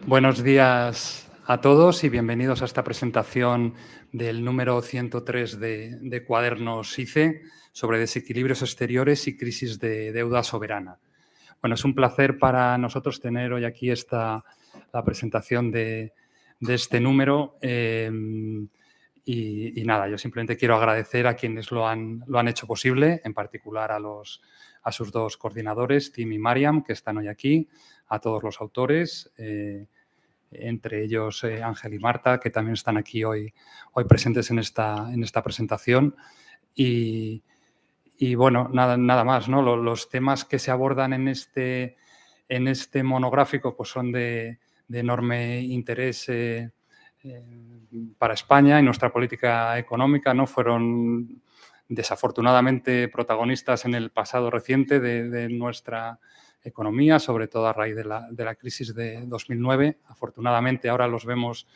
Buenos días a todos y bienvenidos a esta presentación del número 103 de Cuadernos ICE sobre desequilibrios exteriores y crisis de deuda soberana. Bueno, es un placer para nosotros tener hoy aquí la presentación de este número y nada, yo simplemente quiero agradecer a quienes lo han hecho posible, en particular a sus dos coordinadores, Tim y Mariam, que están hoy aquí, a todos los autores, entre ellos Ángel y Marta, que también están aquí hoy presentes en esta presentación. Y bueno, nada más, ¿no? Los temas que se abordan en este monográfico pues son de enorme interés para España y nuestra política económica, ¿no? Fueron desafortunadamente protagonistas en el pasado reciente de nuestra economía, sobre todo a raíz de la crisis de 2009. Afortunadamente ahora los vemos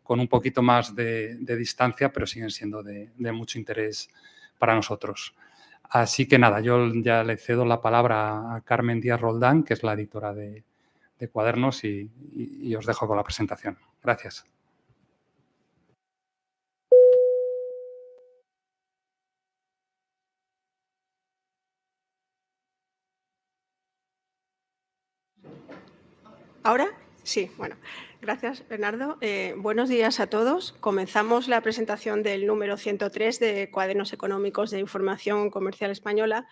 con un poquito más de distancia, pero siguen siendo de mucho interés para nosotros. Así que nada, yo ya le cedo la palabra a Carmen Díaz Roldán, que es la editora de Cuadernos, y os dejo con la presentación. Gracias. ¿Ahora? Sí, bueno. Gracias, Bernardo. Buenos días a todos. Comenzamos la presentación del número 103 de Cuadernos Económicos de Información Comercial Española,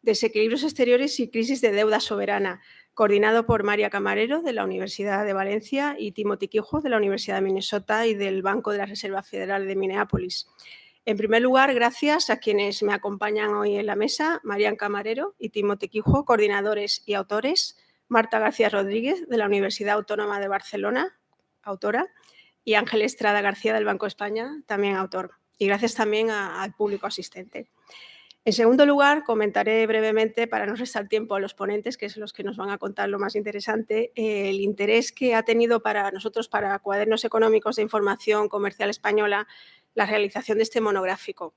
Desequilibrios exteriores y crisis de deuda soberana, coordinado por María Camarero, de la Universidad de Valencia, y Timothy Quijo, de la Universidad de Minnesota y del Banco de la Reserva Federal de Minneapolis. En primer lugar, gracias a quienes me acompañan hoy en la mesa, María Camarero y Timothy Quijo, coordinadores y autores, Marta García Rodríguez, de la Universidad Autónoma de Barcelona, autora, y Ángel Estrada García, del Banco de España, también autor. Y gracias también al público asistente. En segundo lugar, comentaré brevemente, para no restar tiempo a los ponentes, que son los que nos van a contar lo más interesante, el interés que ha tenido para nosotros, para Cuadernos Económicos de Información Comercial Española, la realización de este monográfico.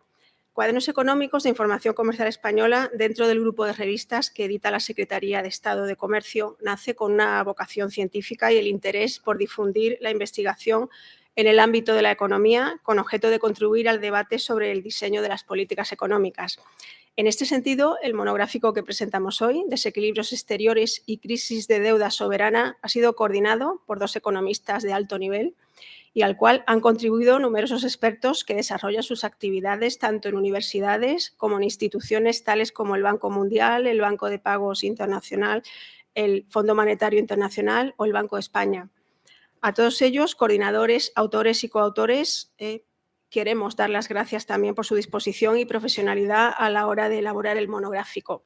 Cuadernos Económicos de Información Comercial Española, dentro del grupo de revistas que edita la Secretaría de Estado de Comercio, nace con una vocación científica y el interés por difundir la investigación en el ámbito de la economía, con objeto de contribuir al debate sobre el diseño de las políticas económicas. En este sentido, el monográfico que presentamos hoy, Desequilibrios exteriores y crisis de deuda soberana, ha sido coordinado por dos economistas de alto nivel y al cual han contribuido numerosos expertos que desarrollan sus actividades tanto en universidades como en instituciones tales como el Banco Mundial, el Banco de Pagos Internacional, el Fondo Monetario Internacional o el Banco de España. A todos ellos, coordinadores, autores y coautores, queremos dar las gracias también por su disposición y profesionalidad a la hora de elaborar el monográfico.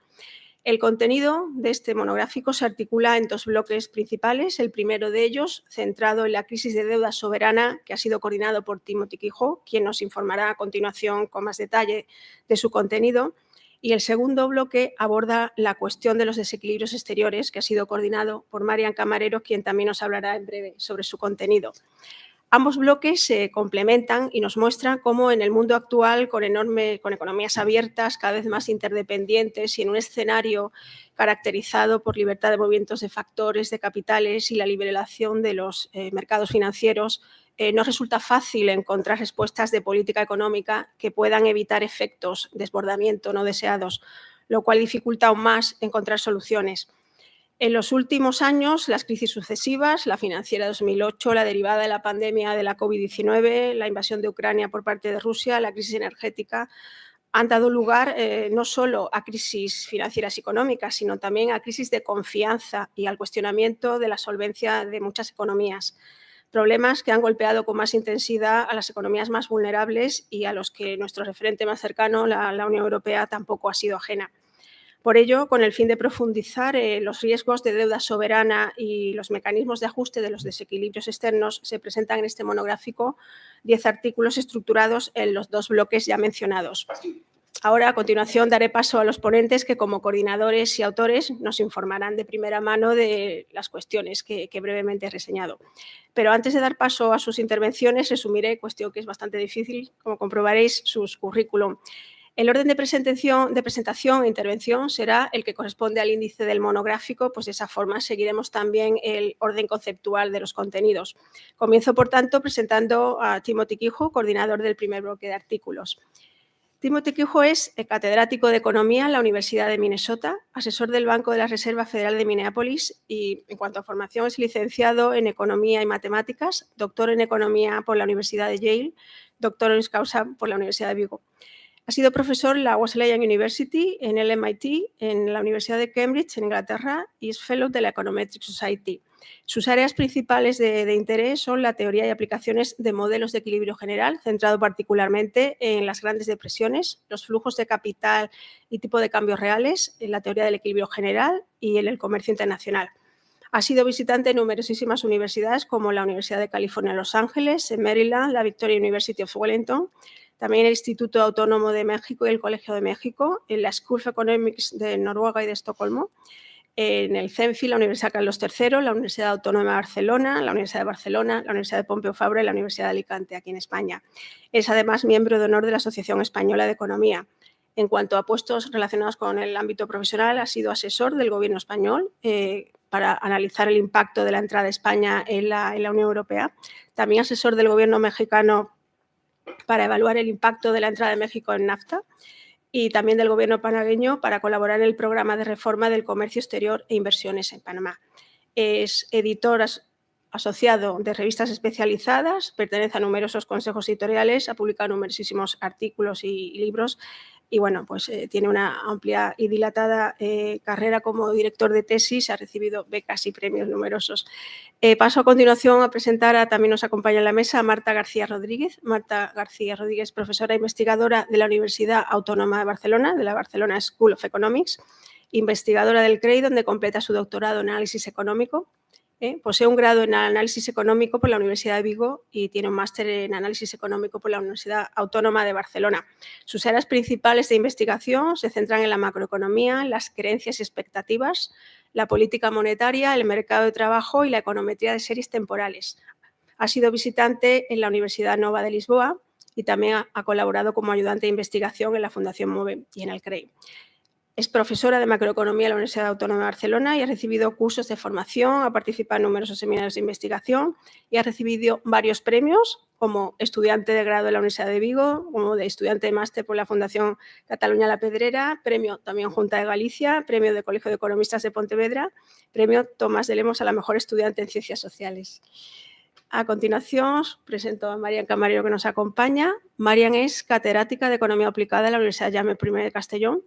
El contenido de este monográfico se articula en dos bloques principales. El primero de ellos, centrado en la crisis de deuda soberana, que ha sido coordinado por Timothy Quijo, quien nos informará a continuación con más detalle de su contenido. Y el segundo bloque aborda la cuestión de los desequilibrios exteriores, que ha sido coordinado por Marian Camarero, quien también nos hablará en breve sobre su contenido. Ambos bloques se complementan y nos muestran cómo en el mundo actual, con economías abiertas, cada vez más interdependientes y en un escenario caracterizado por libertad de movimientos de factores, de capitales y la liberalización de los mercados financieros, no resulta fácil encontrar respuestas de política económica que puedan evitar efectos de desbordamiento no deseados, lo cual dificulta aún más encontrar soluciones. En los últimos años, las crisis sucesivas, la financiera de 2008, la derivada de la pandemia de la COVID-19, la invasión de Ucrania por parte de Rusia, la crisis energética, han dado lugar no solo a crisis financieras y económicas, sino también a crisis de confianza y al cuestionamiento de la solvencia de muchas economías. Problemas que han golpeado con más intensidad a las economías más vulnerables y a los que nuestro referente más cercano, la Unión Europea, tampoco ha sido ajena. Por ello, con el fin de profundizar los riesgos de deuda soberana y los mecanismos de ajuste de los desequilibrios externos, se presentan en este monográfico 10 artículos estructurados en los dos bloques ya mencionados. Ahora, a continuación, daré paso a los ponentes que, como coordinadores y autores, nos informarán de primera mano de las cuestiones que brevemente he reseñado. Pero antes de dar paso a sus intervenciones, resumiré, cuestión que es bastante difícil, como comprobaréis, sus currículum. El orden de presentación e intervención será el que corresponde al índice del monográfico, pues de esa forma seguiremos también el orden conceptual de los contenidos. Comienzo, por tanto, presentando a Timothy Quijo, coordinador del primer bloque de artículos. Timothy Quijo es catedrático de Economía en la Universidad de Minnesota, asesor del Banco de la Reserva Federal de Minneapolis y, en cuanto a formación, es licenciado en Economía y Matemáticas, doctor en Economía por la Universidad de Yale, doctor honoris causa por la Universidad de Vigo. Ha sido profesor en la Wesleyan University, en el MIT, en la Universidad de Cambridge, en Inglaterra, y es fellow de la Econometric Society. Sus áreas principales de interés son la teoría y aplicaciones de modelos de equilibrio general, centrado particularmente en las grandes depresiones, los flujos de capital y tipo de cambios reales, en la teoría del equilibrio general y en el comercio internacional. Ha sido visitante en numerosísimas universidades, como la Universidad de California en Los Ángeles, en Maryland, la Victoria University of Wellington, también el Instituto Autónomo de México y el Colegio de México, en la School of Economics de Noruega y de Estocolmo, en el CENFI, la Universidad Carlos III, la Universidad Autónoma de Barcelona, la Universidad de Barcelona, la Universidad de Pompeu Fabra y la Universidad de Alicante, aquí en España. Es además miembro de honor de la Asociación Española de Economía. En cuanto a puestos relacionados con el ámbito profesional, ha sido asesor del Gobierno español para analizar el impacto de la entrada de España en la Unión Europea. También asesor del Gobierno mexicano para evaluar el impacto de la entrada de México en NAFTA y también del Gobierno panameño para colaborar en el programa de reforma del comercio exterior e inversiones en Panamá. Es editor asociado de revistas especializadas, pertenece a numerosos consejos editoriales, ha publicado numerosísimos artículos y libros y, bueno, pues tiene una amplia y dilatada carrera como director de tesis, ha recibido becas y premios numerosos. Paso a continuación a presentar, también nos acompaña en la mesa, a Marta García Rodríguez. Marta García Rodríguez, profesora e investigadora de la Universidad Autónoma de Barcelona, de la Barcelona School of Economics, investigadora del CREI, donde completa su doctorado en análisis económico. Posee un grado en análisis económico por la Universidad de Vigo y tiene un máster en análisis económico por la Universidad Autónoma de Barcelona. Sus áreas principales de investigación se centran en la macroeconomía, las creencias y expectativas, la política monetaria, el mercado de trabajo y la econometría de series temporales. Ha sido visitante en la Universidad Nova de Lisboa y también ha colaborado como ayudante de investigación en la Fundación MOVE y en el CREI. Es profesora de macroeconomía en la Universidad Autónoma de Barcelona y ha recibido cursos de formación, ha participado en numerosos seminarios de investigación y ha recibido varios premios como estudiante de grado de la Universidad de Vigo, como de estudiante de máster por la Fundación Cataluña La Pedrera, premio también Junta de Galicia, premio del Colegio de Economistas de Pontevedra, premio Tomás de Lemos a la mejor estudiante en Ciencias Sociales. A continuación, os presento a Marian Camarero, que nos acompaña. Marian es catedrática de Economía Aplicada en la Universidad Jaume I de Castellón,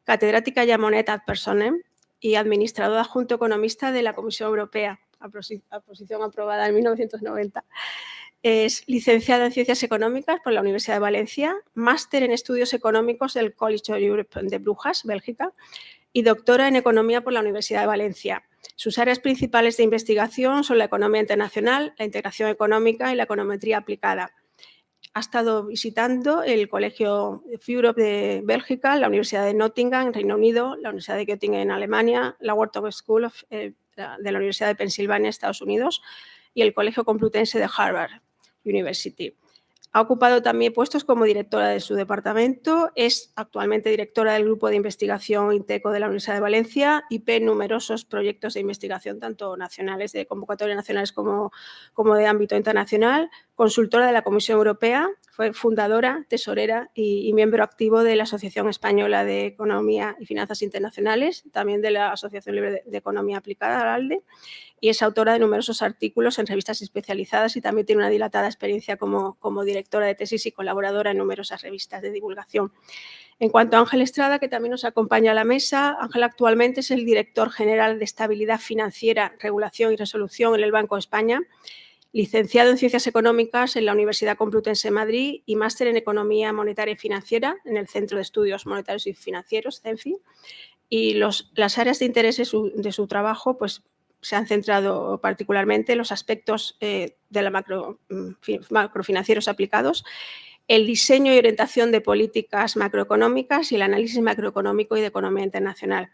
catedrática Llamonet ad personam y administrador adjunto economista de la Comisión Europea, a posición aprobada en 1990. Es licenciada en Ciencias Económicas por la Universidad de Valencia, máster en Estudios Económicos del College of Europe de Brujas, Bélgica, y doctora en Economía por la Universidad de Valencia. Sus áreas principales de investigación son la economía internacional, la integración económica y la econometría aplicada. Ha estado visitando el Colegio of Europe de Bélgica, la Universidad de Nottingham en Reino Unido, la Universidad de Göttingen en Alemania, la Wharton School de la Universidad de Pensilvania, Estados Unidos, y el Colegio Complutense de Harvard University. Ha ocupado también puestos como directora de su departamento, es actualmente directora del Grupo de Investigación INTECO de la Universidad de Valencia y ve numerosos proyectos de investigación, tanto nacionales, de convocatoria nacionales como de ámbito internacional, consultora de la Comisión Europea, fue fundadora, tesorera y miembro activo de la Asociación Española de Economía y Finanzas Internacionales, también de la Asociación Libre de Economía Aplicada, la ALDE, y es autora de numerosos artículos en revistas especializadas y también tiene una dilatada experiencia como directora de tesis y colaboradora en numerosas revistas de divulgación. En cuanto a Ángel Estrada, que también nos acompaña a la mesa, Ángel actualmente es el director general de Estabilidad Financiera, Regulación y Resolución en el Banco de España, licenciado en Ciencias Económicas en la Universidad Complutense de Madrid y máster en Economía Monetaria y Financiera en el Centro de Estudios Monetarios y Financieros, CENFI, y las áreas de interés de su trabajo pues, se han centrado particularmente en los aspectos de la macrofinancieros aplicados, el diseño y orientación de políticas macroeconómicas y el análisis macroeconómico y de economía internacional.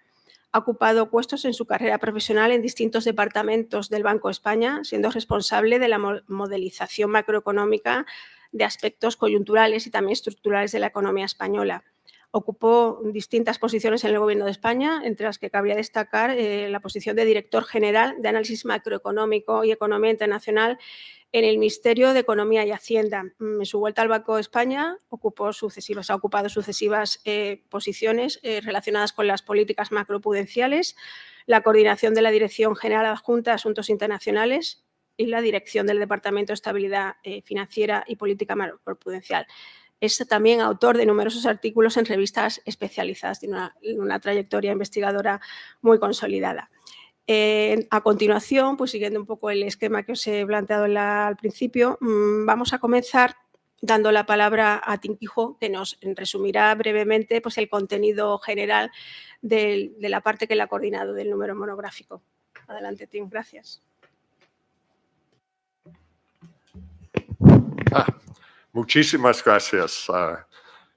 Ha ocupado puestos en su carrera profesional en distintos departamentos del Banco de España, siendo responsable de la modelización macroeconómica de aspectos coyunturales y también estructurales de la economía española. Ocupó distintas posiciones en el Gobierno de España, entre las que cabría destacar la posición de director general de Análisis Macroeconómico y Economía Internacional en el Ministerio de Economía y Hacienda. En su vuelta al Banco de España ha ocupado sucesivas posiciones relacionadas con las políticas macroprudenciales, la coordinación de la Dirección General Adjunta de Asuntos Internacionales y la dirección del Departamento de Estabilidad Financiera y Política Macroprudencial. Es también autor de numerosos artículos en revistas especializadas, tiene una trayectoria investigadora muy consolidada. A continuación, pues siguiendo un poco el esquema que os he planteado al principio, vamos a comenzar dando la palabra a Tim Quijo, que nos resumirá brevemente pues, el contenido general de la parte que él ha coordinado del número monográfico. Adelante, Tim, gracias. Muchísimas gracias,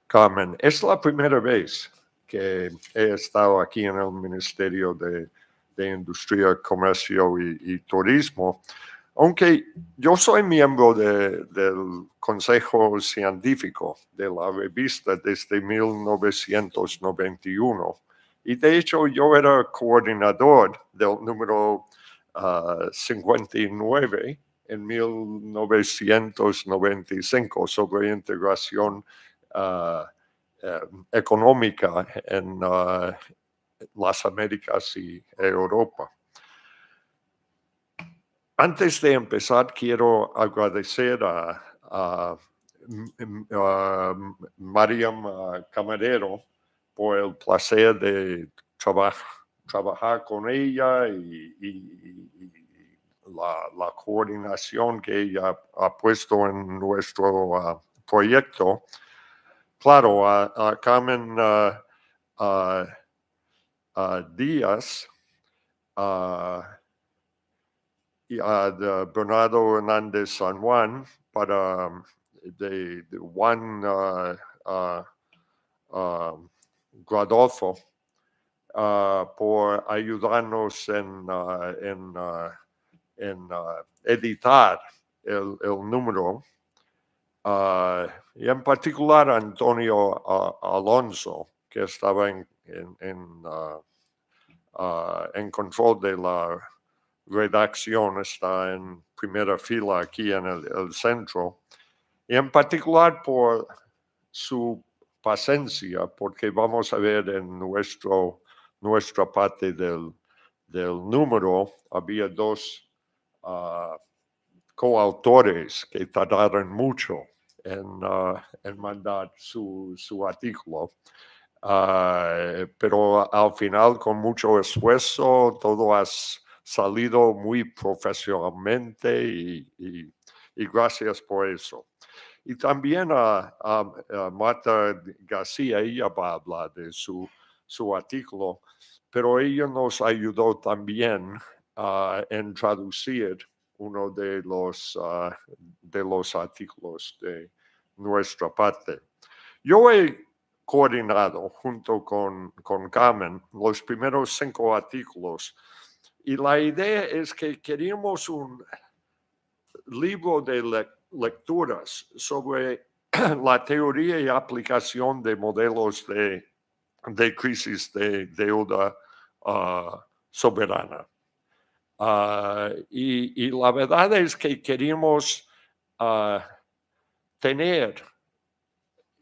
Carmen. Es la primera vez que he estado aquí en el Ministerio de Industria, Comercio y Turismo, aunque yo soy miembro del Consejo Científico de la revista desde 1991 y de hecho yo era coordinador del número 59 en 1995 sobre integración económica en las Américas y Europa. Antes de empezar, quiero agradecer a Mariam Camarero por el placer de trabajar con ella y la coordinación que ella ha puesto en nuestro proyecto. Claro, a Carmen Díaz y a Bernardo Hernández San Juan de Juan Gradolfo por ayudarnos en editar el número, y en particular Antonio Alonso, que estaba en control de la redacción, está en primera fila aquí en el centro, y en particular por su paciencia, porque vamos a ver en nuestra parte del número, había dos coautores que tardaron mucho en mandar su artículo. Pero al final, con mucho esfuerzo, todo ha salido muy profesionalmente y gracias por eso. Y también a Marta García, ella va a hablar de su artículo, pero ella nos ayudó también en traducir uno de los artículos de nuestra parte. Yo he coordinado junto con Carmen los primeros 5 artículos y la idea es que queríamos un libro de lecturas sobre la teoría y aplicación de modelos de crisis de deuda soberana. Y la verdad es que queríamos tener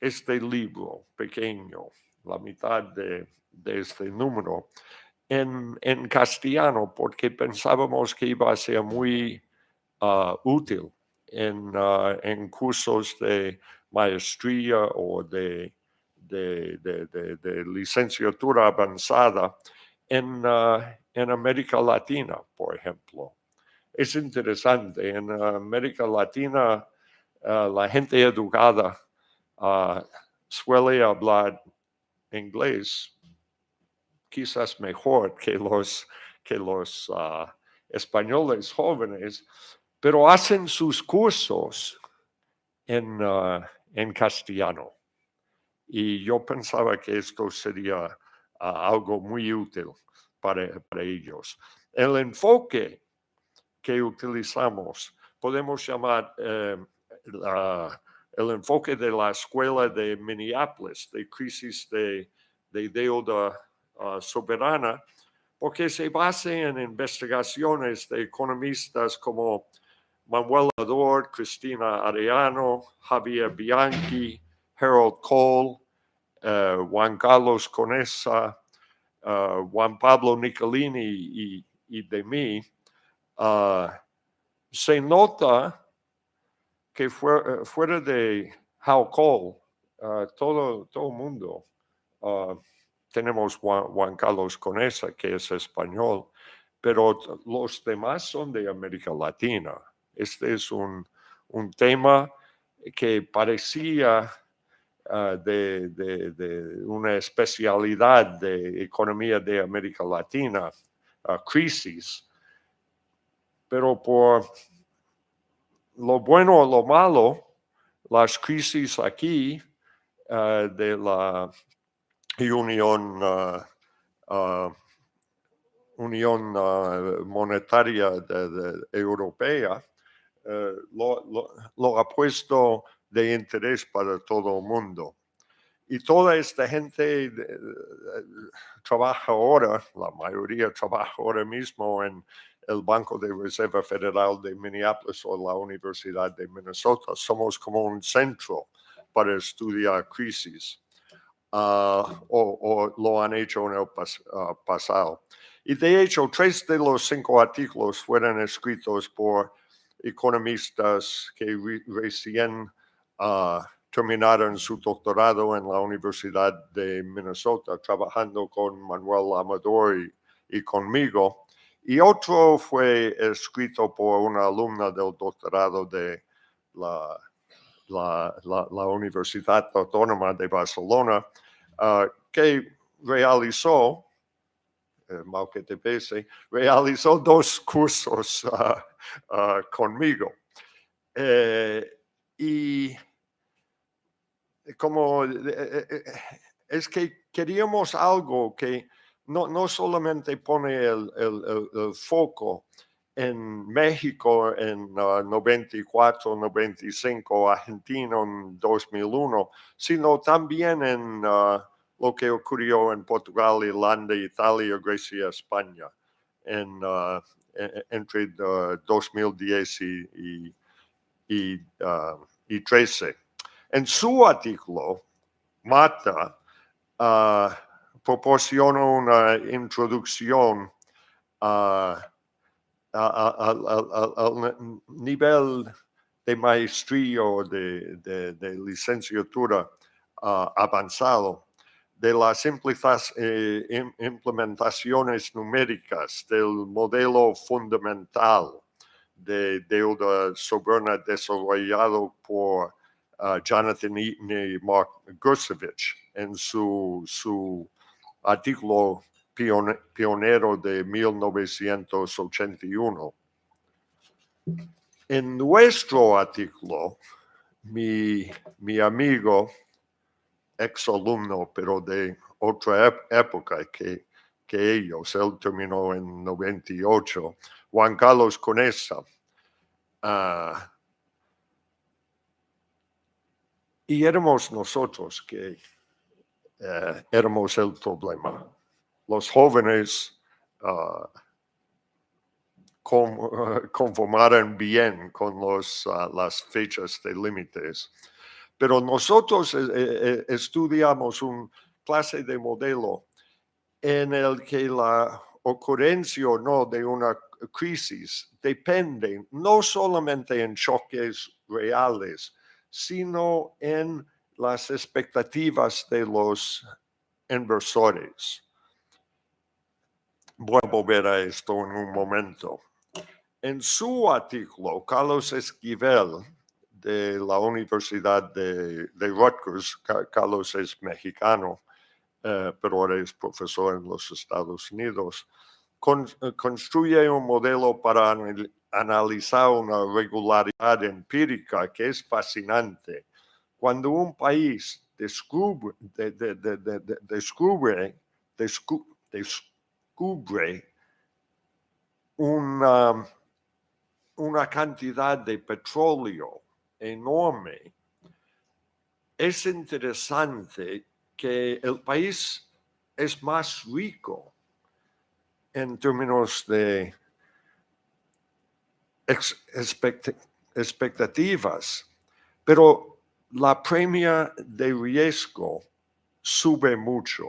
este libro pequeño, la mitad de este número, en castellano, porque pensábamos que iba a ser muy útil en cursos de maestría o de licenciatura avanzada en América Latina, por ejemplo. Es interesante, en América Latina la gente educada suele hablar inglés quizás mejor que los españoles jóvenes, pero hacen sus cursos en castellano. Y yo pensaba que esto sería algo muy útil para ellos. El enfoque que utilizamos podemos llamar el enfoque de la escuela de Minneapolis, de crisis de deuda soberana, porque se basa en investigaciones de economistas como Manuel Amador, Cristina Arellano, Javier Bianchi, Harold Cole, Juan Carlos Conesa, Juan Pablo Nicolini y de mí. Se nota que fuera de Hal Cole, todo el mundo, tenemos Juan Carlos Conesa, que es español, pero los demás son de América Latina. Este es un tema que parecía de una especialidad de economía de América Latina, crisis, pero por lo bueno o lo malo, las crisis aquí de la Unión Monetaria Europea lo ha puesto de interés para todo el mundo. Y toda esta gente trabaja ahora, la mayoría trabaja ahora mismo en el Banco de Reserva Federal de Minneapolis o la Universidad de Minnesota. Somos como un centro para estudiar crisis. O lo han hecho en el pasado. Y de hecho, 3 de los 5 artículos fueron escritos por economistas que recién terminaron su doctorado en la Universidad de Minnesota, trabajando con Manuel Amador y conmigo. Y otro fue escrito por una alumna del doctorado de la Universidad Autónoma de Barcelona, que realizó, mal que te pese, realizó 2 cursos conmigo. Y como es que queríamos algo que no solamente pone el foco en México en 94, 95, Argentina en 2001, sino también en lo que ocurrió en Portugal, Irlanda, Italia, Grecia, España, entre 2010 y 13. En su artículo, Marta proporciona una introducción al nivel de maestría o de licenciatura avanzado, de las implementaciones numéricas del modelo fundamental de deuda soberana desarrollado por Jonathan Eaton y Mark Gursevich en su artículo pionero de 1981. En nuestro artículo, mi amigo, exalumno, pero de otra época que ellos, él terminó en 98, Juan Carlos Conesa, y éramos nosotros que éramos el problema. Los jóvenes conformaron bien con las fechas de límites, pero nosotros estudiamos una clase de modelo en el que la ocurrencia o no de una crisis depende no solamente en choques reales, sino en las expectativas de los inversores. Voy a volver a esto en un momento. En su artículo, Carlos Esquivel, de la Universidad de Rutgers, Carlos es mexicano, pero ahora es profesor en los Estados Unidos, construye un modelo para analizar una regularidad empírica que es fascinante. Cuando un país descubre una cantidad de petróleo enorme es interesante que el país es más rico en términos de expectativas, pero la premia de riesgo sube mucho.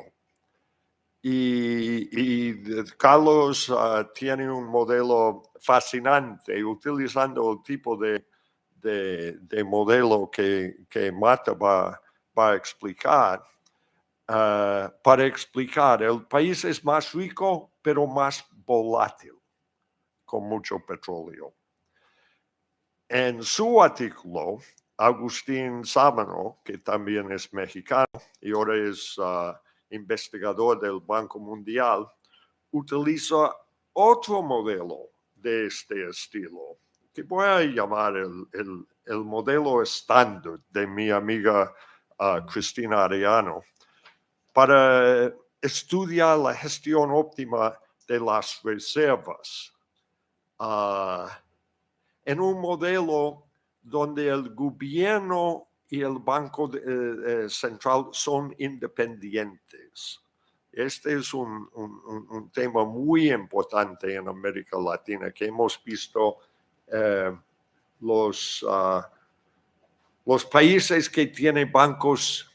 Y Carlos tiene un modelo fascinante utilizando el tipo de modelo que Marta va a explicar. Para explicar, el país es más rico, pero más volátil, con mucho petróleo. En su artículo, Agustín Sámano, que también es mexicano y ahora es investigador del Banco Mundial, utiliza otro modelo de este estilo, que voy a llamar el modelo estándar de mi amiga Cristina Arellano, para estudiar la gestión óptima de las reservas. En un modelo donde el gobierno y el Banco Central son independientes. Este es un tema muy importante en América Latina, que hemos visto los países que tienen bancos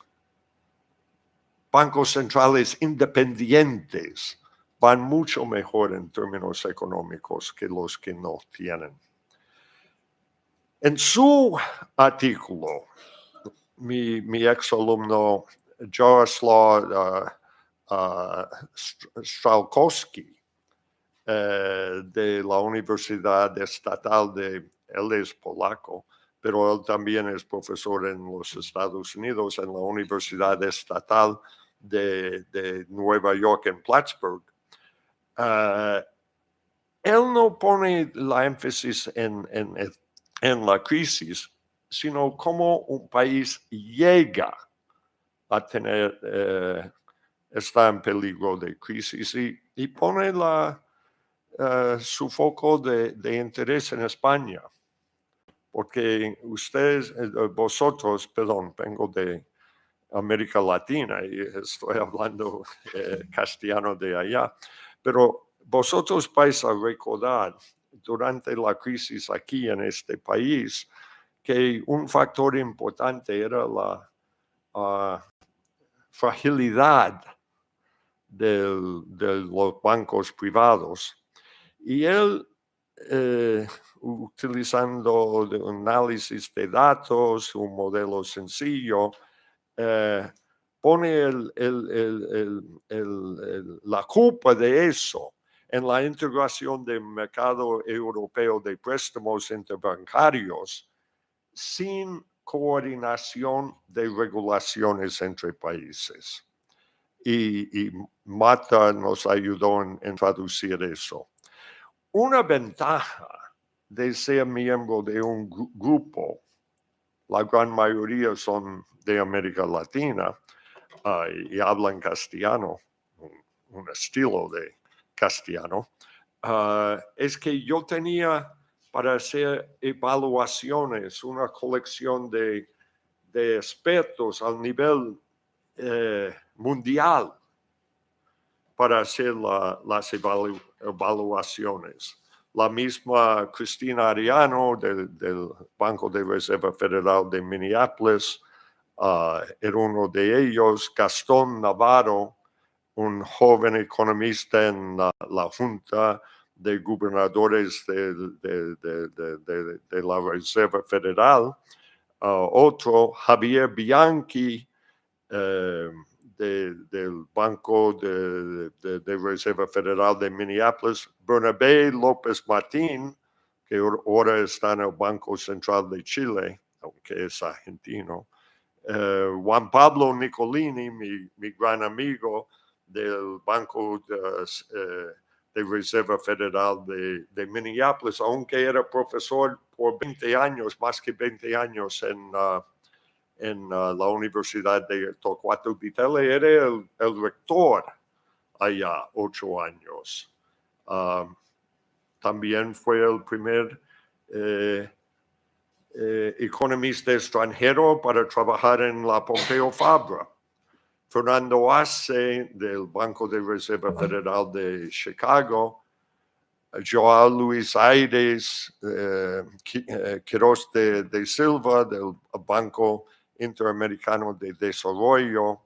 centrales independientes van mucho mejor en términos económicos que los que no tienen. En su artículo, mi exalumno Jaroslaw Strałkowski de la Universidad Estatal él es polaco, pero él también es profesor en los Estados Unidos en la Universidad Estatal de Nueva York en Plattsburgh. Él no pone la énfasis en la crisis, sino cómo un país llega a tener, está en peligro de crisis y pone su foco de interés en España. Porque vosotros, vengo de América Latina y estoy hablando castellano de allá, pero vosotros vais a recordar durante la crisis aquí en este país que un factor importante era la fragilidad de los bancos privados. Y él, utilizando un análisis de datos, un modelo sencillo, pone la culpa de eso en la integración del mercado europeo de préstamos interbancarios sin coordinación de regulaciones entre países. Y Marta nos ayudó en traducir eso. Una ventaja de ser miembro de un grupo, la gran mayoría son de América Latina y hablan castellano, un estilo de castellano, es que yo tenía para hacer evaluaciones una colección de expertos al nivel mundial para hacer las evaluaciones. La misma Cristina Arellano del Banco de Reserva Federal de Minneapolis era uno de ellos. Gastón Navarro, un joven economista en la Junta de Gobernadores de la Reserva Federal. Otro, Javier Bianchi, del Banco de Reserva Federal de Minneapolis. Bernabé López Martín, que ahora está en el Banco Central de Chile, aunque es argentino. Juan Pablo Nicolini, mi gran amigo del Banco de Reserva Federal de Minneapolis, aunque era profesor por 20 años, más que 20 años en la Universidad de Torcuato Di Tella, era el rector allá 8 años. También fue el primer economista extranjero para trabajar en la Pompeu Fabra. Fernando Arce, del Banco de Reserva Federal de Chicago, Joao Luis Aires, Quiroz de Silva, del Banco Interamericano de Desarrollo,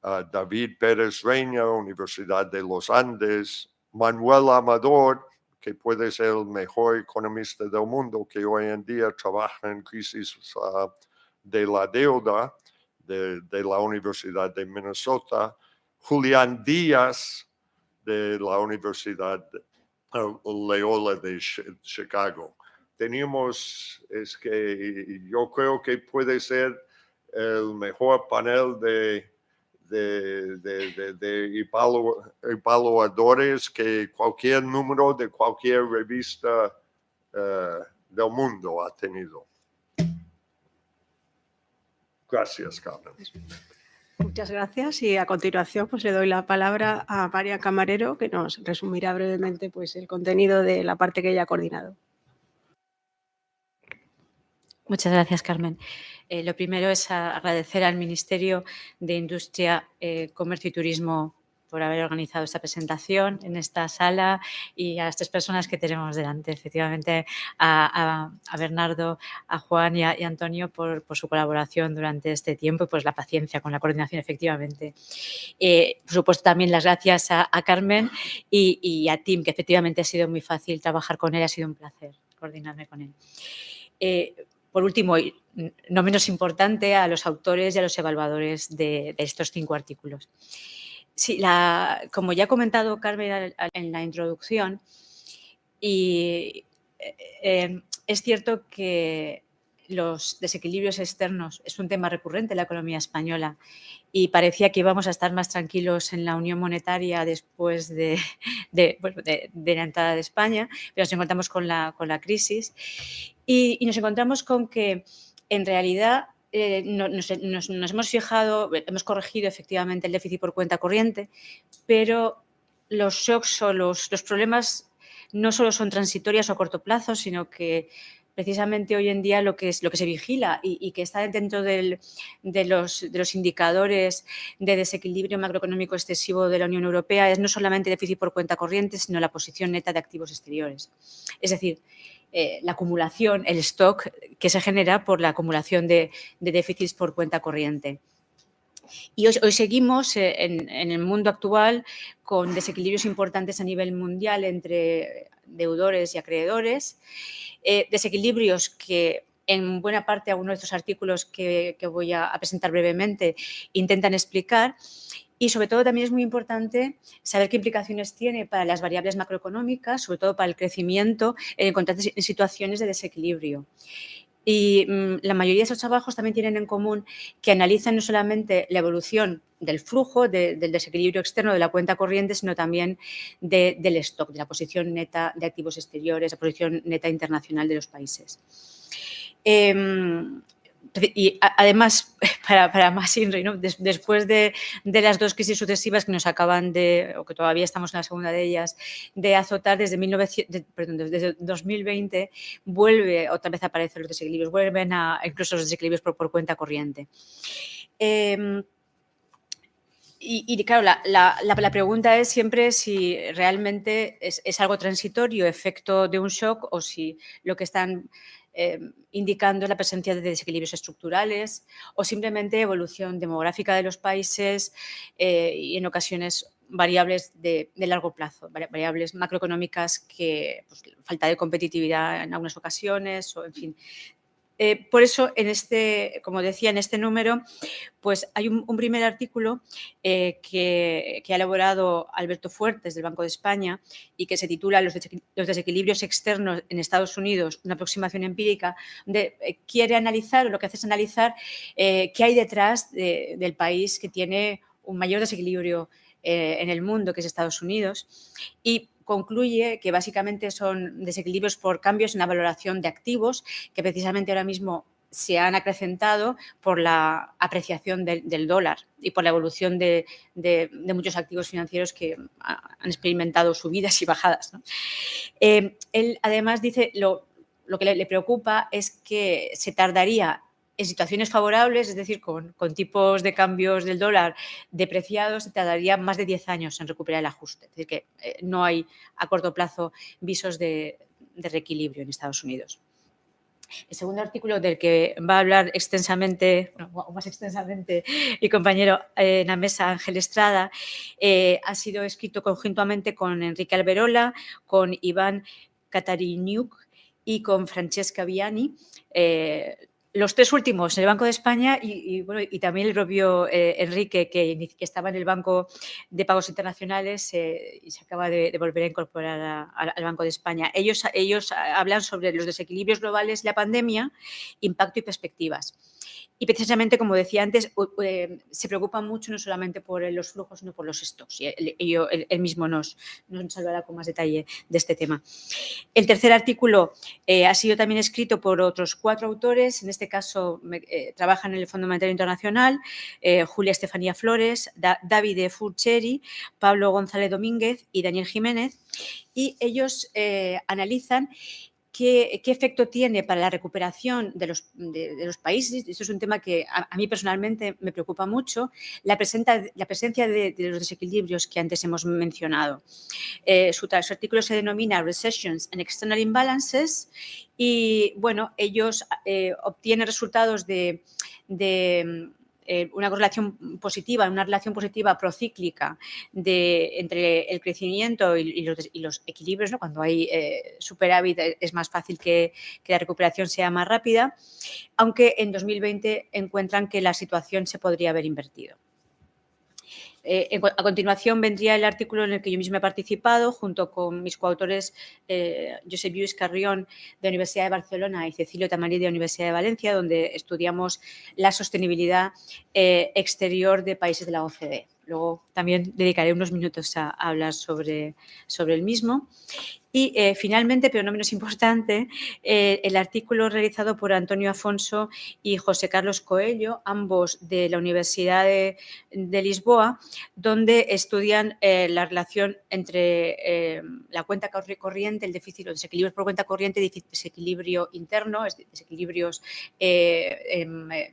David Pérez Reina, Universidad de los Andes, Manuel Amador, que puede ser el mejor economista del mundo, que hoy en día trabaja en crisis de la deuda de la Universidad de Minnesota, Julián Díaz, de la Universidad Loyola de Chicago. Tenemos, yo creo que puede ser el mejor panel de evaluadores que cualquier número de cualquier revista del mundo ha tenido. Gracias, Carmen. Muchas gracias y a continuación pues le doy la palabra a María Camarero, que nos resumirá brevemente pues el contenido de la parte que ella ha coordinado. Muchas gracias, Carmen. Lo primero es agradecer al Ministerio de Industria, Comercio y Turismo por haber organizado esta presentación en esta sala y a las 3 personas que tenemos delante. Efectivamente, a Bernardo, a Juan y a Antonio por su colaboración durante este tiempo y pues la paciencia con la coordinación, efectivamente. Por supuesto, también las gracias a Carmen y a Tim, que efectivamente ha sido muy fácil trabajar con él, ha sido un placer coordinarme con él. Por último, y no menos importante, a los autores y a los evaluadores de estos 5 artículos. Sí, como ya ha comentado Carmen en la introducción, es cierto que los desequilibrios externos es un tema recurrente en la economía española y parecía que íbamos a estar más tranquilos en la unión monetaria después de la entrada de España, pero nos encontramos con la crisis y nos encontramos con que en realidad nos hemos fijado, hemos corregido efectivamente el déficit por cuenta corriente, pero los shocks o los problemas no solo son transitorios o a corto plazo, sino que precisamente hoy en día lo que se vigila y que está dentro de los indicadores de desequilibrio macroeconómico excesivo de la Unión Europea es no solamente déficit por cuenta corriente, sino la posición neta de activos exteriores. Es decir, la acumulación, el stock que se genera por la acumulación de déficits por cuenta corriente. Y hoy seguimos en el mundo actual con desequilibrios importantes a nivel mundial entre deudores y acreedores, desequilibrios que en buena parte algunos de estos artículos que voy a presentar brevemente intentan explicar. Y sobre todo también es muy importante saber qué implicaciones tiene para las variables macroeconómicas, sobre todo para el crecimiento en situaciones de desequilibrio. Y la mayoría de esos trabajos también tienen en común que analizan no solamente la evolución del flujo, del desequilibrio externo de la cuenta corriente, sino también del stock, de la posición neta de activos exteriores, la posición neta internacional de los países. Y además, para más INRI, ¿no? Después de las 2 crisis sucesivas que nos acaban o que todavía estamos en la segunda de ellas, de azotar desde 2020, vuelve otra vez a aparecer los desequilibrios, vuelven incluso los desequilibrios por cuenta corriente. Y claro, la pregunta es siempre si realmente es algo transitorio, efecto de un shock, o si lo que están indicando es la presencia de desequilibrios estructurales o simplemente evolución demográfica de los países y en ocasiones variables de largo plazo, variables macroeconómicas que falta de competitividad en algunas ocasiones o en fin. Por eso, como decía, en este número, pues hay un primer artículo que ha elaborado Alberto Fuertes, del Banco de España, y que se titula Los desequilibrios externos en Estados Unidos, una aproximación empírica, donde quiere analizar, o lo que hace es analizar qué hay detrás del país que tiene un mayor desequilibrio en el mundo, que es Estados Unidos, y concluye que básicamente son desequilibrios por cambios en la valoración de activos que precisamente ahora mismo se han acrecentado por la apreciación del dólar y por la evolución de muchos activos financieros que han experimentado subidas y bajadas, ¿no? Él además dice lo que le preocupa es que se tardaría en situaciones favorables, es decir, con tipos de cambios del dólar depreciados, se tardaría más de 10 años en recuperar el ajuste. Es decir, que no hay a corto plazo visos de reequilibrio en Estados Unidos. El segundo artículo del que va a hablar extensamente, o más extensamente, mi compañero en la mesa, Ángel Estrada, ha sido escrito conjuntamente con Enrique Alberola, con Iván Katariniuk y con Francesca Viani. Los tres últimos en el Banco de España y también el propio Enrique, que estaba en el Banco de Pagos Internacionales y se acaba de volver a incorporar al Banco de España. Ellos hablan sobre los desequilibrios globales, la pandemia, impacto y perspectivas. Y precisamente, como decía antes, se preocupan mucho no solamente por los flujos, sino por los stocks. Y él mismo nos hablará con más detalle de este tema. El tercer artículo ha sido también escrito por otros 4 autores. En este caso, trabajan en el Fondo Monetario Internacional, Julia Estefanía Flores, Davide Furcheri, Pablo González Domínguez y Daniel Jiménez. Y ellos analizan ¿qué efecto tiene para la recuperación de los países? Esto es un tema que a mí personalmente me preocupa mucho, la presencia de los desequilibrios que antes hemos mencionado. Su artículo se denomina Recessions and External Imbalances y, bueno, ellos obtienen resultados de una relación positiva procíclica entre el crecimiento y los equilibrios, ¿no? Cuando hay superávit es más fácil que la recuperación sea más rápida, aunque en 2020 encuentran que la situación se podría haber invertido. A continuación vendría el artículo en el que yo misma he participado junto con mis coautores Josep Lluís Carrión de la Universidad de Barcelona y Cecilio Tamarí de la Universidad de Valencia, donde estudiamos la sostenibilidad exterior de países de la OCDE. Luego también dedicaré unos minutos a hablar sobre el mismo. Y finalmente, pero no menos importante, el artículo realizado por Antonio Afonso y José Carlos Coello, ambos de la Universidad de Lisboa, donde estudian la relación entre la cuenta corriente, el déficit, los desequilibrios por cuenta corriente y desequilibrio interno, desequilibrios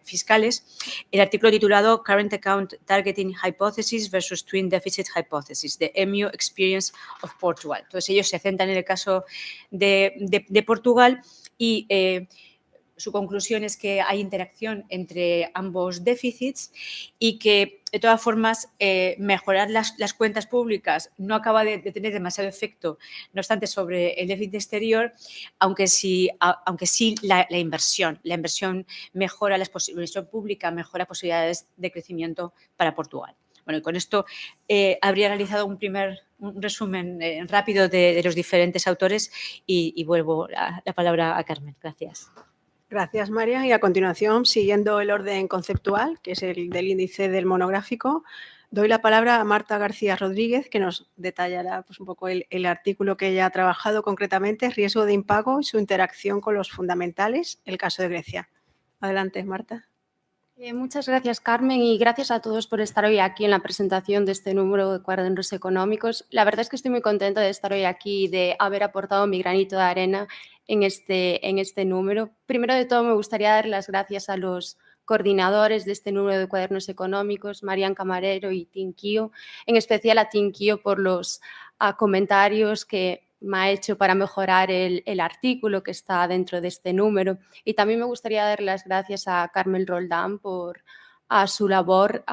fiscales. El artículo titulado Current Account Targeting Hypothesis versus Twin Deficit Hypothesis, The EMU Experience of Portugal. Entonces, ellos se centran en el caso de Portugal y su conclusión es que hay interacción entre ambos déficits y que, de todas formas, mejorar las cuentas públicas no acaba de tener demasiado efecto, no obstante, sobre el déficit exterior, aunque sí la inversión mejora la inversión pública, mejora posibilidades de crecimiento para Portugal. Bueno, y con esto habría realizado un resumen rápido de los diferentes autores y vuelvo la palabra a Carmen. Gracias. Gracias, María. Y a continuación, siguiendo el orden conceptual, que es el del índice del monográfico, doy la palabra a Marta García Rodríguez, que nos detallará pues, un poco el artículo que ella ha trabajado concretamente, riesgo de impago y su interacción con los fundamentales, el caso de Grecia. Adelante, Marta. Muchas gracias, Carmen, y gracias a todos por estar hoy aquí en la presentación de este número de Cuadernos Económicos. La verdad es que estoy muy contenta de estar hoy aquí y de haber aportado mi granito de arena en este número. Primero de todo, me gustaría dar las gracias a los coordinadores de este número de Cuadernos Económicos, Marian Camarero y Tinquio, en especial a Tinquio por los comentarios que me ha hecho para mejorar el artículo que está dentro de este número. Y también me gustaría dar las gracias a Carmen Roldán por su labor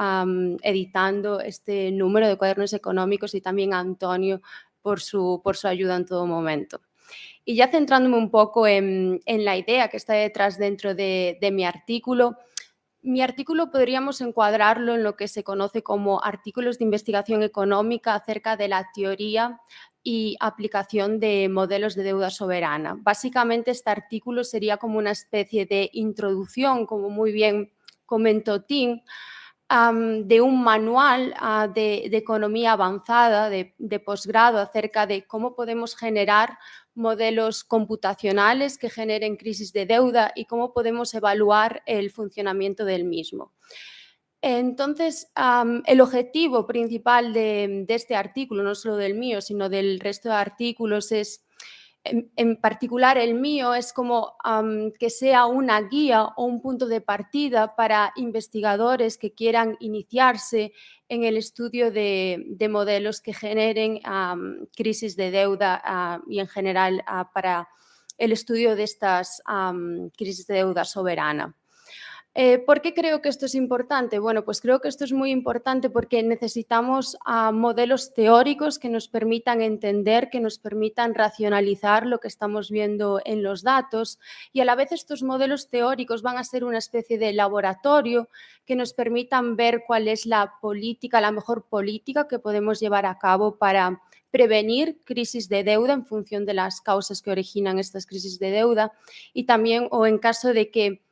editando este número de Cuadernos Económicos y también a Antonio por su ayuda en todo momento. Y ya centrándome un poco en la idea que está detrás dentro de mi artículo podríamos encuadrarlo en lo que se conoce como artículos de investigación económica acerca de la teoría y aplicación de modelos de deuda soberana. Básicamente, este artículo sería como una especie de introducción, como muy bien comentó Tim, de un manual de economía avanzada, de posgrado, acerca de cómo podemos generar modelos computacionales que generen crisis de deuda y cómo podemos evaluar el funcionamiento del mismo. Entonces, el objetivo principal de este artículo, no solo del mío, sino del resto de artículos, es en particular el mío es como que sea una guía o un punto de partida para investigadores que quieran iniciarse en el estudio de modelos que generen crisis de deuda y en general para el estudio de estas crisis de deuda soberana. ¿Por qué creo que esto es importante? Bueno, pues creo que esto es muy importante porque necesitamos modelos teóricos que nos permitan entender, que nos permitan racionalizar lo que estamos viendo en los datos, y a la vez estos modelos teóricos van a ser una especie de laboratorio que nos permitan ver cuál es la política, la mejor política que podemos llevar a cabo para prevenir crisis de deuda en función de las causas que originan estas crisis de deuda, y también, o en caso de que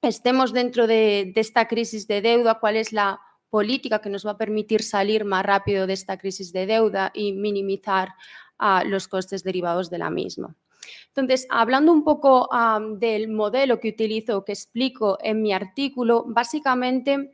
estemos dentro de esta crisis de deuda, cuál es la política que nos va a permitir salir más rápido de esta crisis de deuda y minimizar los costes derivados de la misma. Entonces, hablando un poco del modelo que utilizo, que explico en mi artículo, básicamente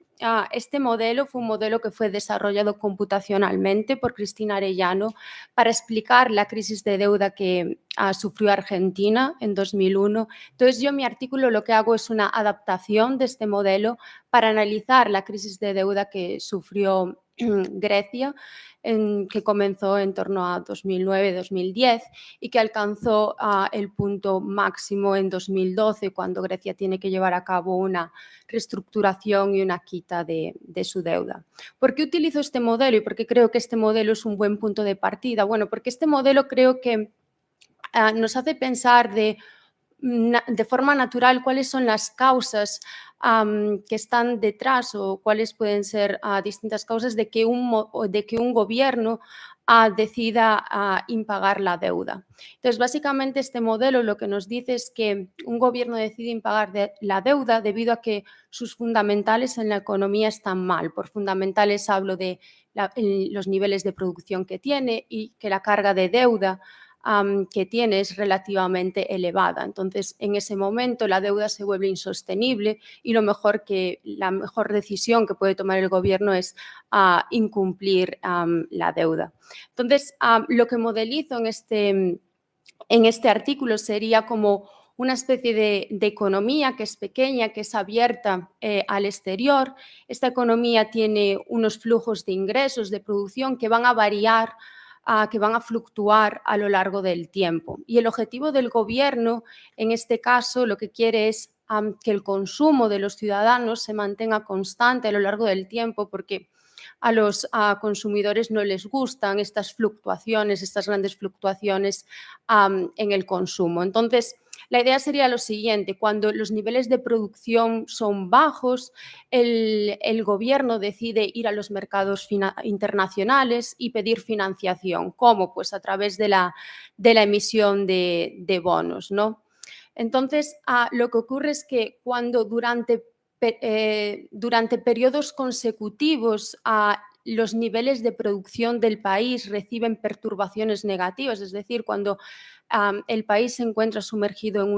este modelo fue un modelo que fue desarrollado computacionalmente por Cristina Arellano para explicar la crisis de deuda que sufrió Argentina en 2001. Entonces, yo en mi artículo lo que hago es una adaptación de este modelo para analizar la crisis de deuda que sufrió Grecia, que comenzó en torno a 2009-2010 y que alcanzó el punto máximo en 2012, cuando Grecia tiene que llevar a cabo una reestructuración y una quita de su deuda. ¿Por qué utilizo este modelo y por qué creo que este modelo es un buen punto de partida? Bueno, porque este modelo creo que nos hace pensar de forma natural cuáles son las causas que están detrás o cuáles pueden ser distintas causas de que un gobierno decida impagar la deuda. Entonces, básicamente este modelo lo que nos dice es que un gobierno decide impagar la deuda debido a que sus fundamentales en la economía están mal. Por fundamentales hablo de los niveles de producción que tiene y que la carga de deuda que tiene es relativamente elevada. Entonces, en ese momento la deuda se vuelve insostenible y la mejor decisión que puede tomar el gobierno es incumplir la deuda. Entonces, lo que modelizo en este artículo sería como una especie de economía que es pequeña, que es abierta al exterior. Esta economía tiene unos flujos de ingresos, de producción que van a variar, que van a fluctuar a lo largo del tiempo. Y el objetivo del gobierno, en este caso, lo que quiere es que el consumo de los ciudadanos se mantenga constante a lo largo del tiempo, porque a los consumidores no les gustan estas fluctuaciones, estas grandes fluctuaciones en el consumo. Entonces, la idea sería lo siguiente: cuando los niveles de producción son bajos, el gobierno decide ir a los mercados internacionales y pedir financiación. ¿Cómo? Pues a través de la emisión de bonos, ¿no? Entonces, lo que ocurre es que cuando durante periodos consecutivos los niveles de producción del país reciben perturbaciones negativas, es decir, cuando el país se encuentra sumergido en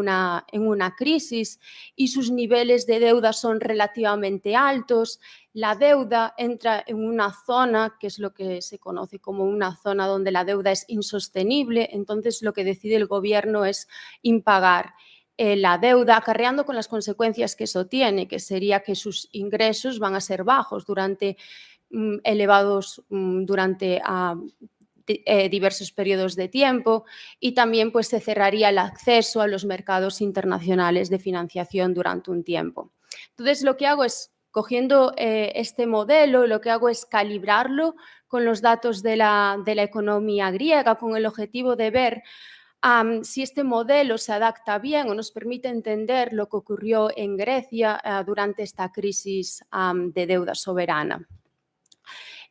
una crisis y sus niveles de deuda son relativamente altos, la deuda entra en una zona que es lo que se conoce como una zona donde la deuda es insostenible. Entonces, lo que decide el gobierno es impagar la deuda, acarreando con las consecuencias que eso tiene, que sería que sus ingresos van a ser bajos durante diversos periodos de tiempo, y también pues se cerraría el acceso a los mercados internacionales de financiación durante un tiempo. Entonces, lo que hago es, cogiendo este modelo, lo que hago es calibrarlo con los datos de la economía griega, con el objetivo de ver si este modelo se adapta bien o nos permite entender lo que ocurrió en Grecia durante esta crisis de deuda soberana.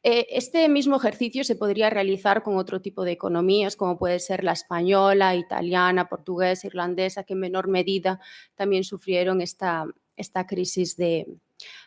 Este mismo ejercicio se podría realizar con otro tipo de economías, como puede ser la española, italiana, portuguesa, irlandesa, que en menor medida también sufrieron esta crisis de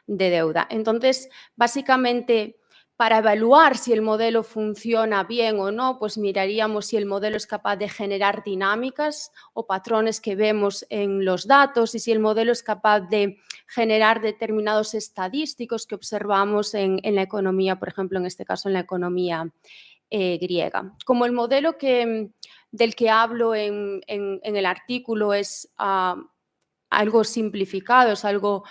deuda. Entonces, básicamente, para evaluar si el modelo funciona bien o no, pues miraríamos si el modelo es capaz de generar dinámicas o patrones que vemos en los datos y si el modelo es capaz de generar determinados estadísticos que observamos en la economía, por ejemplo, en este caso en la economía griega. Como el modelo del que hablo en el artículo es algo simplificado, es algo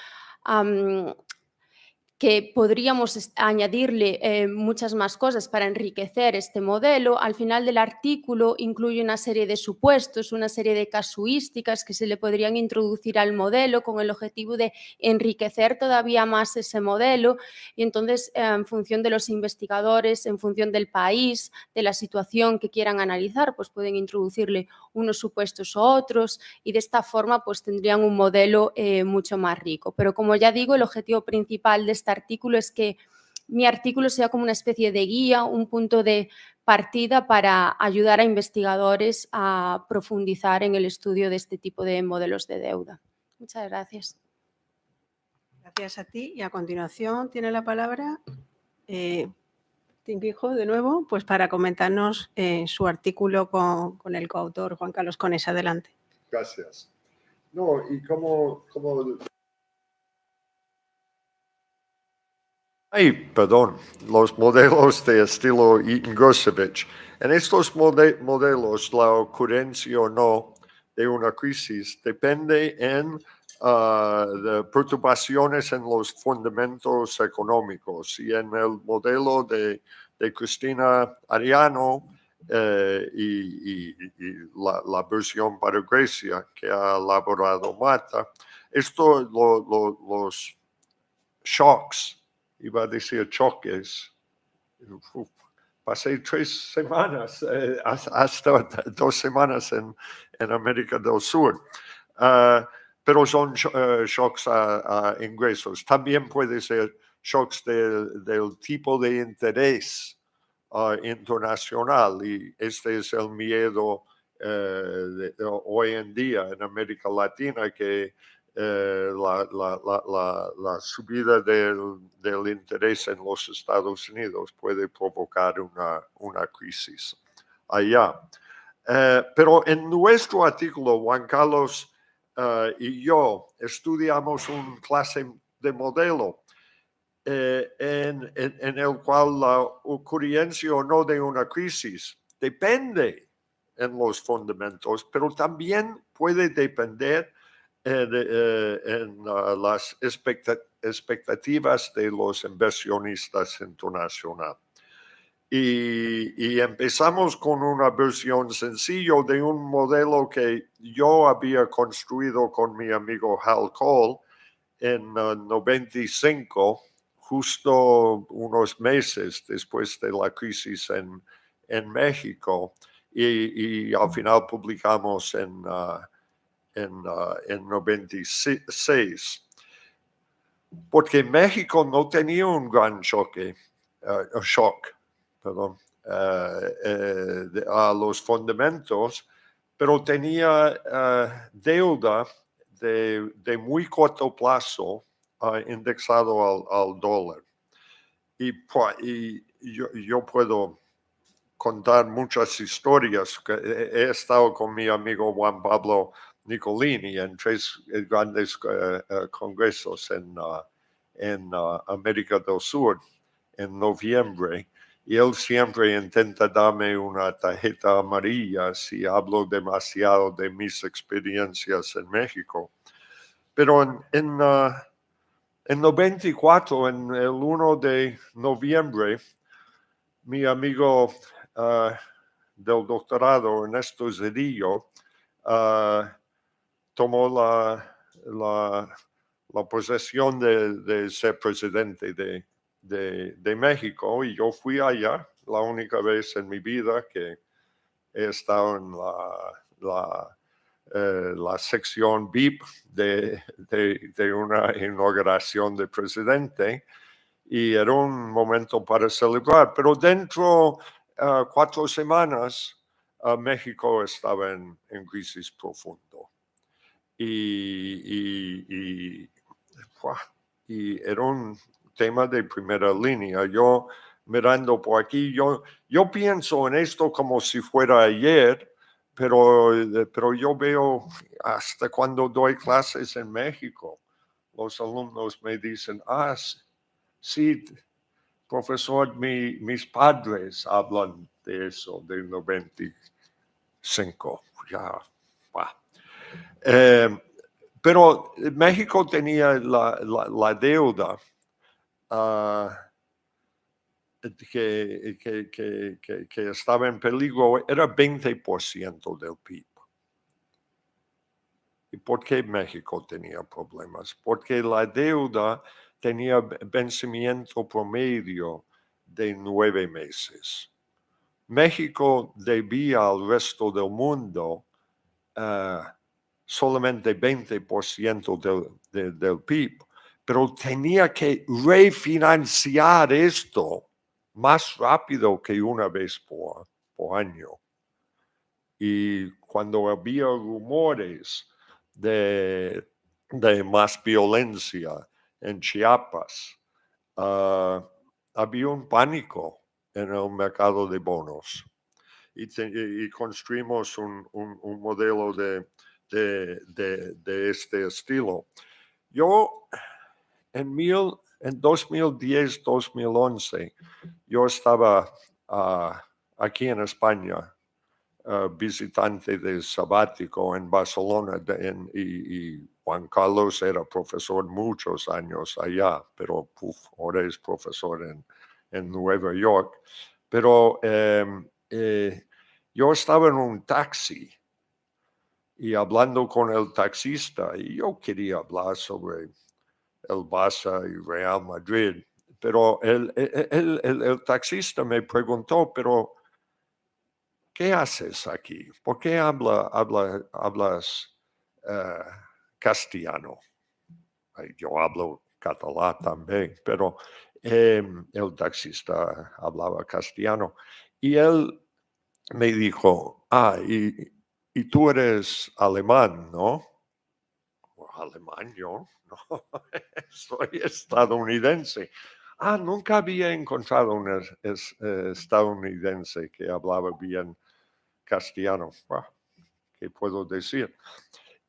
que podríamos añadirle muchas más cosas para enriquecer este modelo. Al final del artículo incluye una serie de supuestos, una serie de casuísticas que se le podrían introducir al modelo con el objetivo de enriquecer todavía más ese modelo, y entonces en función de los investigadores, en función del país, de la situación que quieran analizar, pues pueden introducirle unos supuestos u otros, y de esta forma pues tendrían un modelo mucho más rico. Pero como ya digo, el objetivo principal de este artículo es que mi artículo sea como una especie de guía, un punto de partida para ayudar a investigadores a profundizar en el estudio de este tipo de modelos de deuda. Muchas gracias. Gracias a ti. Y a continuación tiene la palabra Tinquijo, de nuevo, pues para comentarnos su artículo con el coautor Juan Carlos Conesa. Adelante. Gracias. No, y como los modelos de estilo Eaton-Gosevich. En estos modelos, la ocurrencia o no de una crisis depende en de perturbaciones en los fundamentos económicos. Y en el modelo de Cristina Ariano y la versión para Grecia que ha elaborado Marta, los shocks, iba a decir choques, pasé 3 semanas, hasta 2 semanas en América del Sur, pero son shocks a ingresos. También puede ser shocks del tipo de interés internacional, y este es el miedo hoy en día en América Latina, que la subida del interés en los Estados Unidos puede provocar una crisis allá. Pero en nuestro artículo, Juan Carlos y yo estudiamos una clase de modelo en el cual la ocurrencia o no de una crisis depende en los fundamentos, pero también puede depender en las expectativas de los inversionistas internacionales. Y empezamos con una versión sencilla de un modelo que yo había construido con mi amigo Hal Cole en 95, justo unos meses después de la crisis en México, y al final publicamos en 96, porque México no tenía un gran shock a los fundamentos, pero tenía deuda de muy corto plazo indexado al dólar. Y yo puedo contar muchas historias. He estado con mi amigo Juan Pablo Nicolini en 3 grandes congresos en América del Sur en noviembre, y él siempre intenta darme una tarjeta amarilla si hablo demasiado de mis experiencias en México. Pero en 94, en el 1 de noviembre, mi amigo del doctorado, Ernesto Zedillo, tomó la posesión de ser presidente de México, y yo fui allá, la única vez en mi vida que he estado en la sección VIP de una inauguración de presidente, y era un momento para celebrar. Pero dentro de 4 semanas, México estaba en crisis profundo. Y era un tema de primera línea. Yo mirando por aquí, yo pienso en esto como si fuera ayer, pero yo veo hasta cuando doy clases en México, los alumnos me dicen, sí, profesor, mis padres hablan de eso, del 93, 5, ya. Pero México tenía la deuda que estaba en peligro, era 20% del PIB. ¿Y por qué México tenía problemas? Porque la deuda tenía vencimiento promedio de 9 meses. México debía al resto del mundo solamente 20% del PIB, pero tenía que refinanciar esto más rápido que una vez por año. Y cuando había rumores de más violencia en Chiapas, había un pánico en el mercado de bonos. Y construimos un modelo de este estilo. Yo en 2010, 2011, yo estaba aquí en España, visitante de sabático en Barcelona, y Juan Carlos era profesor muchos años allá, pero ahora es profesor en Nueva York. Pero yo estaba en un taxi y hablando con el taxista, y yo quería hablar sobre el Barça y Real Madrid, pero el taxista me preguntó, pero ¿qué haces aquí? ¿Por qué hablas castellano? Yo hablo catalán también, pero el taxista hablaba castellano. Y él me dijo, y tú eres alemán, ¿no? Alemán yo, no, soy estadounidense. Nunca había encontrado un estadounidense que hablaba bien castellano. ¿Qué puedo decir?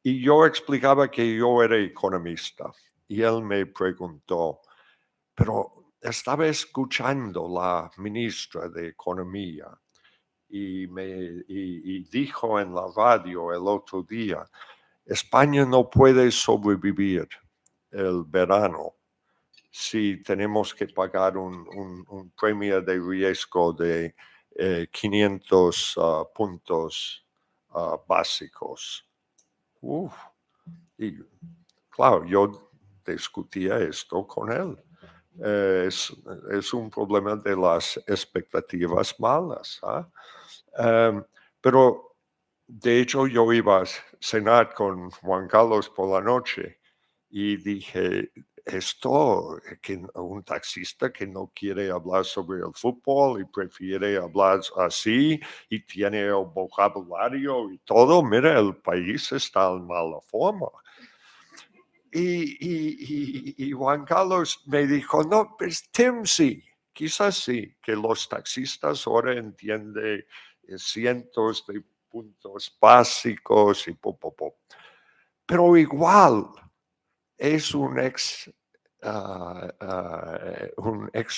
Y yo explicaba que yo era economista y él me preguntó, pero estaba escuchando la ministra de Economía y dijo en la radio el otro día, España no puede sobrevivir el verano si tenemos que pagar un premio de riesgo de 500 puntos básicos. Y claro, yo discutía esto con él. Es un problema de las expectativas malas. Pero de hecho yo iba a cenar con Juan Carlos por la noche y dije, que un taxista que no quiere hablar sobre el fútbol y prefiere hablar así y tiene el vocabulario y todo, mira, el país está en mala forma. Y Juan Carlos me dijo, no, pues Tim sí, quizás sí, que los taxistas ahora entienden cientos de puntos básicos y pero igual es un ex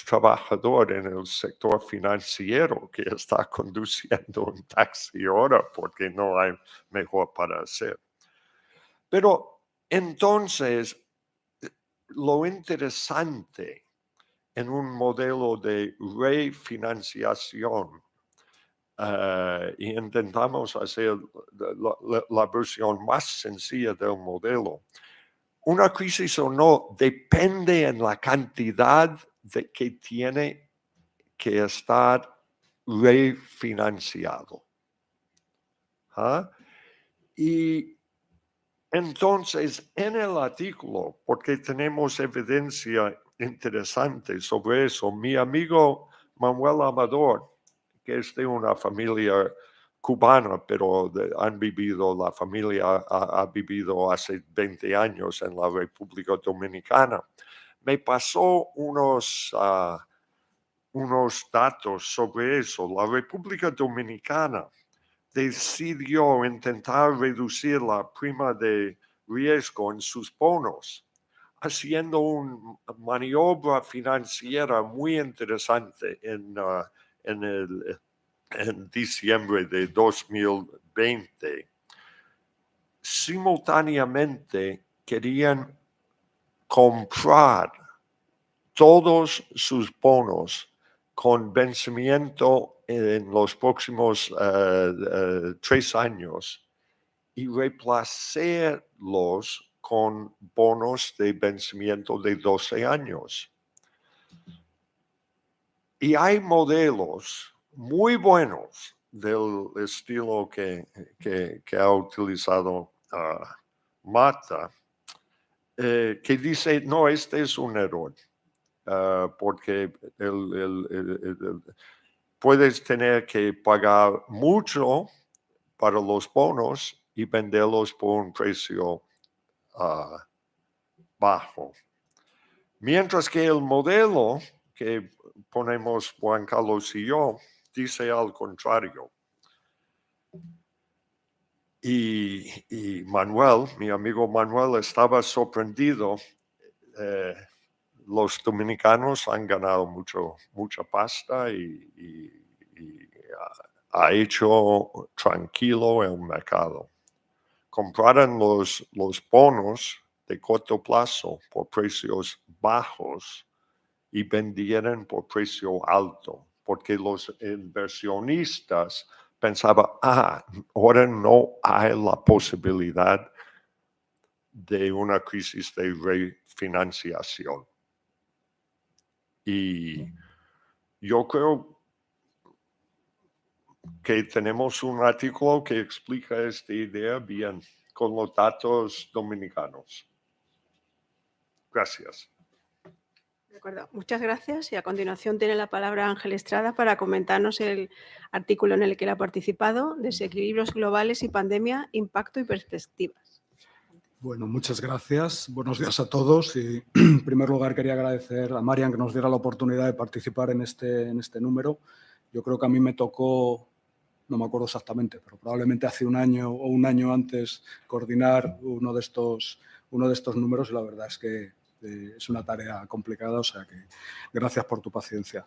trabajador en el sector financiero que está conduciendo un taxi ahora porque no hay mejor para hacer. Pero entonces, lo interesante en un modelo de refinanciación, y intentamos hacer la versión más sencilla del modelo, una crisis o no depende en la cantidad que tiene que estar refinanciado. Y entonces, en el artículo, porque tenemos evidencia interesante sobre eso, mi amigo Manuel Amador, que es de una familia cubana, pero la familia ha vivido hace 20 años en la República Dominicana, me pasó unos datos sobre eso. La República Dominicana decidió intentar reducir la prima de riesgo en sus bonos, haciendo una maniobra financiera muy interesante en en diciembre de 2020, simultáneamente querían comprar todos sus bonos con vencimiento en los próximos 3 años y reemplazarlos con bonos de vencimiento de 12 años. Y hay modelos muy buenos del estilo que ha utilizado Marta, que dice, no, este es un error, porque puedes tener que pagar mucho para los bonos y venderlos por un precio bajo. Mientras que el modelo que ponemos Juan Carlos y yo dice al contrario. Y Manuel, mi amigo Manuel, estaba sorprendido. Los dominicanos han ganado mucha pasta y ha hecho tranquilo el mercado. Compraran los bonos de corto plazo por precios bajos y vendieran por precio alto, porque los inversionistas pensaban, ahora no hay la posibilidad de una crisis de refinanciación. Y yo creo que tenemos un artículo que explica esta idea bien con los datos dominicanos. Gracias. De acuerdo, muchas gracias. Y a continuación tiene la palabra Ángel Estrada para comentarnos el artículo en el que él ha participado, Desequilibrios globales y pandemia, impacto y perspectivas. Bueno, muchas gracias. Buenos días a todos. Y en primer lugar quería agradecer a Marian que nos diera la oportunidad de participar en este número. Yo creo que a mí me tocó, no me acuerdo exactamente, pero probablemente hace un año o un año antes coordinar uno de estos números y la verdad es que es una tarea complicada, o sea que gracias por tu paciencia.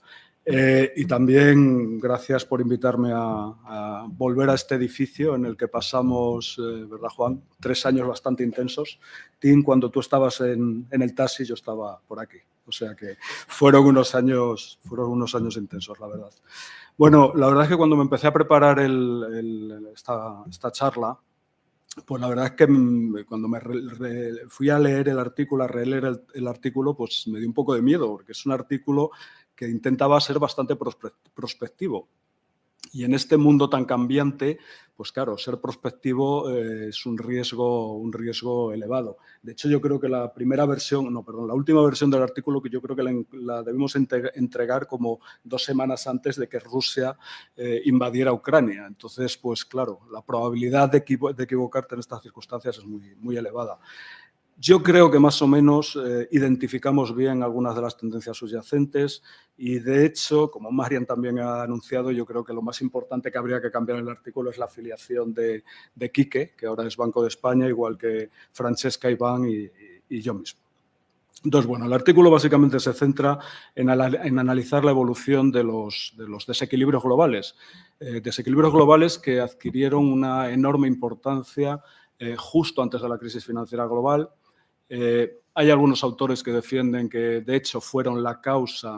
Y también gracias por invitarme a volver a este edificio en el que pasamos, ¿verdad, Juan? 3 años bastante intensos. Tim, cuando tú estabas en el taxi, yo estaba por aquí. O sea que fueron unos años intensos, la verdad. Bueno, la verdad es que cuando me empecé a preparar esta charla, pues la verdad es que cuando me fui a leer el artículo, a releer el artículo, pues me dio un poco de miedo, porque es un artículo que intentaba ser bastante prospectivo. Y en este mundo tan cambiante, pues claro, ser prospectivo es un riesgo elevado. De hecho, yo creo que la última versión del artículo, que yo creo que la debimos entregar como 2 semanas antes de que Rusia invadiera Ucrania. Entonces, pues claro, la probabilidad de equivocarte en estas circunstancias es muy, muy elevada. Yo creo que más o menos identificamos bien algunas de las tendencias subyacentes y, de hecho, como Marian también ha anunciado, yo creo que lo más importante que habría que cambiar en el artículo es la afiliación de Quique, que ahora es Banco de España, igual que Francesca, Iván y yo mismo. Entonces, bueno, el artículo básicamente se centra en analizar la evolución de los desequilibrios globales. Desequilibrios globales que adquirieron una enorme importancia justo antes de la crisis financiera global. Hay algunos autores que defienden que, de hecho, fueron la causa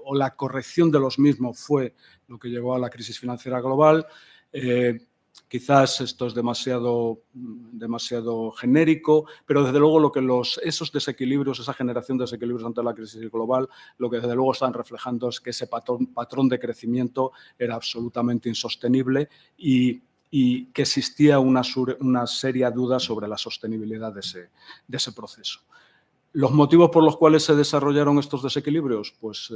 o la corrección de los mismos fue lo que llevó a la crisis financiera global. Quizás esto es demasiado genérico, pero desde luego esos desequilibrios, esa generación de desequilibrios ante la crisis global, lo que desde luego están reflejando es que ese patrón de crecimiento era absolutamente insostenible y que existía una seria duda sobre la sostenibilidad de ese proceso. ¿Los motivos por los cuales se desarrollaron estos desequilibrios? Pues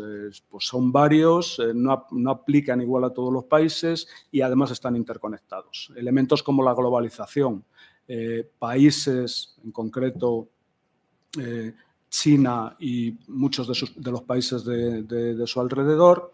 son varios, no aplican igual a todos los países y además están interconectados. Elementos como la globalización, países, en concreto China y muchos de los países de su alrededor,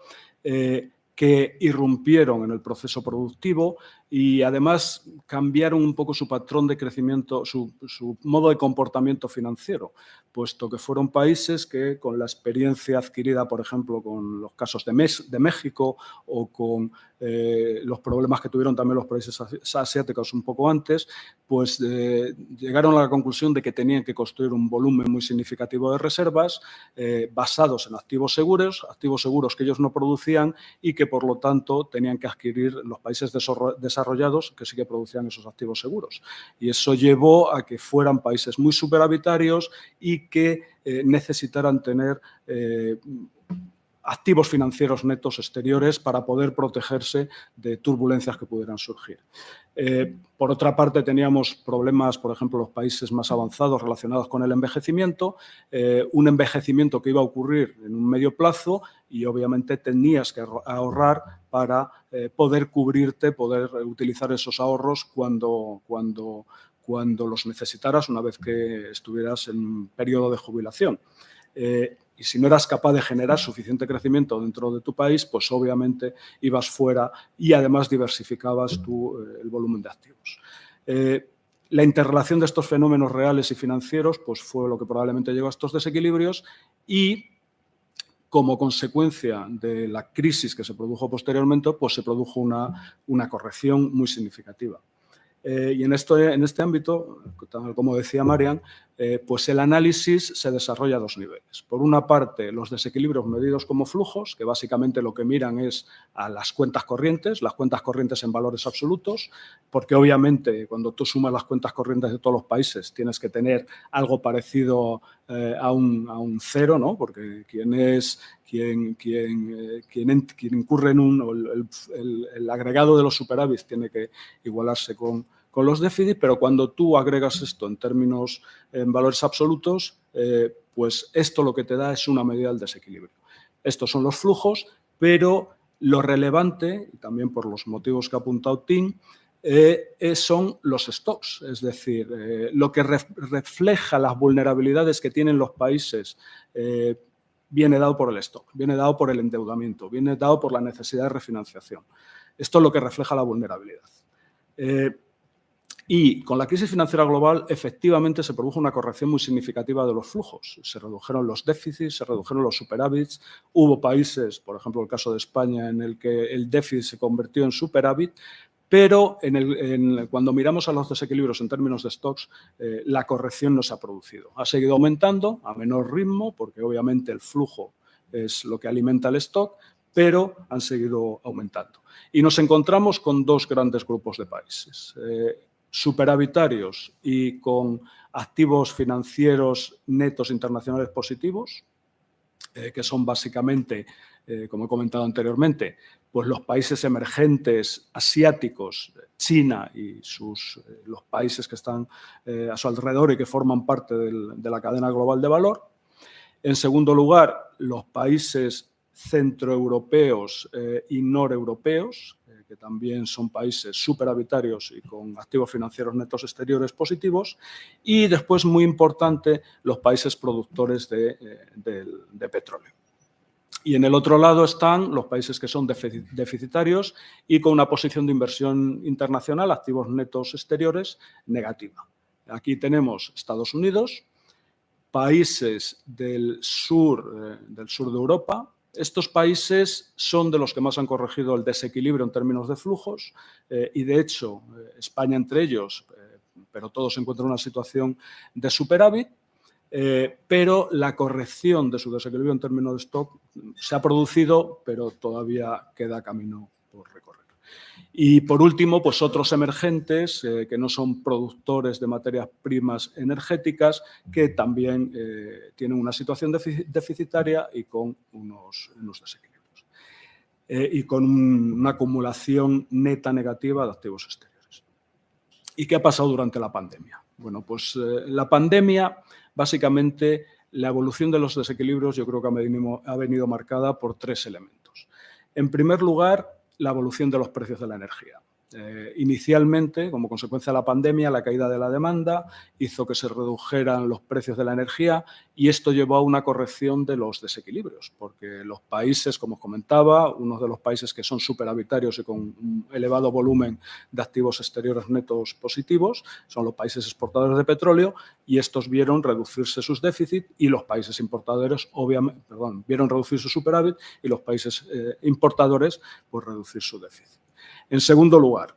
que irrumpieron en el proceso productivo y además cambiaron un poco su patrón de crecimiento, su modo de comportamiento financiero, puesto que fueron países que, con la experiencia adquirida, por ejemplo, con los casos de México o con los problemas que tuvieron también los países asiáticos un poco antes, pues llegaron a la conclusión de que tenían que construir un volumen muy significativo de reservas basados en activos seguros que ellos no producían y que, por lo tanto, tenían que adquirir los países desarrollados que sí que producían esos activos seguros. Y eso llevó a que fueran países muy superavitarios y que necesitaran tener activos financieros netos exteriores para poder protegerse de turbulencias que pudieran surgir. Por otra parte, teníamos problemas, por ejemplo, los países más avanzados relacionados con el envejecimiento, un envejecimiento que iba a ocurrir en un medio plazo y obviamente tenías que ahorrar para poder cubrirte, poder utilizar esos ahorros cuando los necesitaras una vez que estuvieras en un periodo de jubilación. Y si no eras capaz de generar suficiente crecimiento dentro de tu país, pues obviamente ibas fuera y además diversificabas el volumen de activos. La interrelación de estos fenómenos reales y financieros pues fue lo que probablemente llevó a estos desequilibrios y, como consecuencia de la crisis que se produjo posteriormente, pues se produjo una corrección muy significativa. Y en este ámbito, como decía Marian, pues el análisis se desarrolla a dos niveles. Por una parte, los desequilibrios medidos como flujos, que básicamente lo que miran es a las cuentas corrientes en valores absolutos, porque obviamente cuando tú sumas las cuentas corrientes de todos los países tienes que tener algo parecido a un cero, ¿no? Porque quien incurre en el agregado de los superávits tiene que igualarse con los déficits, pero cuando tú agregas esto en valores absolutos, pues esto lo que te da es una medida del desequilibrio. Estos son los flujos, pero lo relevante, y también por los motivos que ha apuntado Tim, son los stocks, es decir, lo que refleja las vulnerabilidades que tienen los países viene dado por el stock, viene dado por el endeudamiento, viene dado por la necesidad de refinanciación. Esto es lo que refleja la vulnerabilidad. Y con la crisis financiera global, efectivamente, se produjo una corrección muy significativa de los flujos. Se redujeron los déficits, se redujeron los superávits. Hubo países, por ejemplo, el caso de España, en el que el déficit se convirtió en superávit, pero cuando miramos a los desequilibrios en términos de stocks, la corrección no se ha producido. Ha seguido aumentando a menor ritmo, porque obviamente el flujo es lo que alimenta el stock, pero han seguido aumentando. Y nos encontramos con dos grandes grupos de países. Superavitarios y con activos financieros netos internacionales positivos, que son básicamente, como he comentado anteriormente, pues los países emergentes asiáticos, China y los países que están a su alrededor y que forman parte de la cadena global de valor. En segundo lugar, los países centroeuropeos y noreuropeos, que también son países superavitarios y con activos financieros netos exteriores positivos. Y después, muy importante, los países productores de petróleo. Y en el otro lado están los países que son deficitarios y con una posición de inversión internacional, activos netos exteriores, negativa. Aquí tenemos Estados Unidos, países del sur de Europa. Estos países son de los que más han corregido el desequilibrio en términos de flujos y, de hecho, España entre ellos, pero todos se encuentran en una situación de superávit, pero la corrección de su desequilibrio en términos de stock se ha producido, pero todavía queda camino por recorrer. Y, por último, pues otros emergentes que no son productores de materias primas energéticas, que también tienen una situación deficitaria y con unos desequilibrios. Y con una acumulación neta negativa de activos exteriores. ¿Y qué ha pasado durante la pandemia? Bueno, pues la pandemia, básicamente, la evolución de los desequilibrios yo creo que ha venido marcada por tres elementos. En primer lugar, la evolución de los precios de la energía. Inicialmente, como consecuencia de la pandemia, la caída de la demanda hizo que se redujeran los precios de la energía y esto llevó a una corrección de los desequilibrios, porque los países, como os comentaba, uno de los países que son superavitarios y con un elevado volumen de activos exteriores netos positivos son los países exportadores de petróleo y estos vieron reducirse sus déficits y los países importadores, obviamente, vieron reducir su superávit y los países importadores, pues reducir su déficit. En segundo lugar,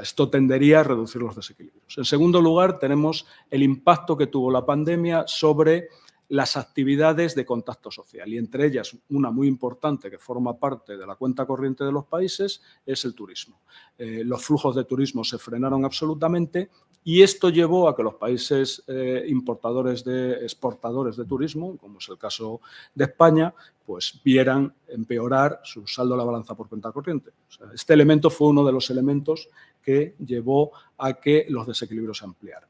esto tendería a reducir los desequilibrios. En segundo lugar, tenemos el impacto que tuvo la pandemia sobre las actividades de contacto social y entre ellas una muy importante que forma parte de la cuenta corriente de los países es el turismo. Los flujos de turismo se frenaron absolutamente y esto llevó a que los países exportadores de turismo, como es el caso de España, pues vieran empeorar su saldo de la balanza por cuenta corriente. Este elemento fue uno de los elementos que llevó a que los desequilibrios se ampliaran.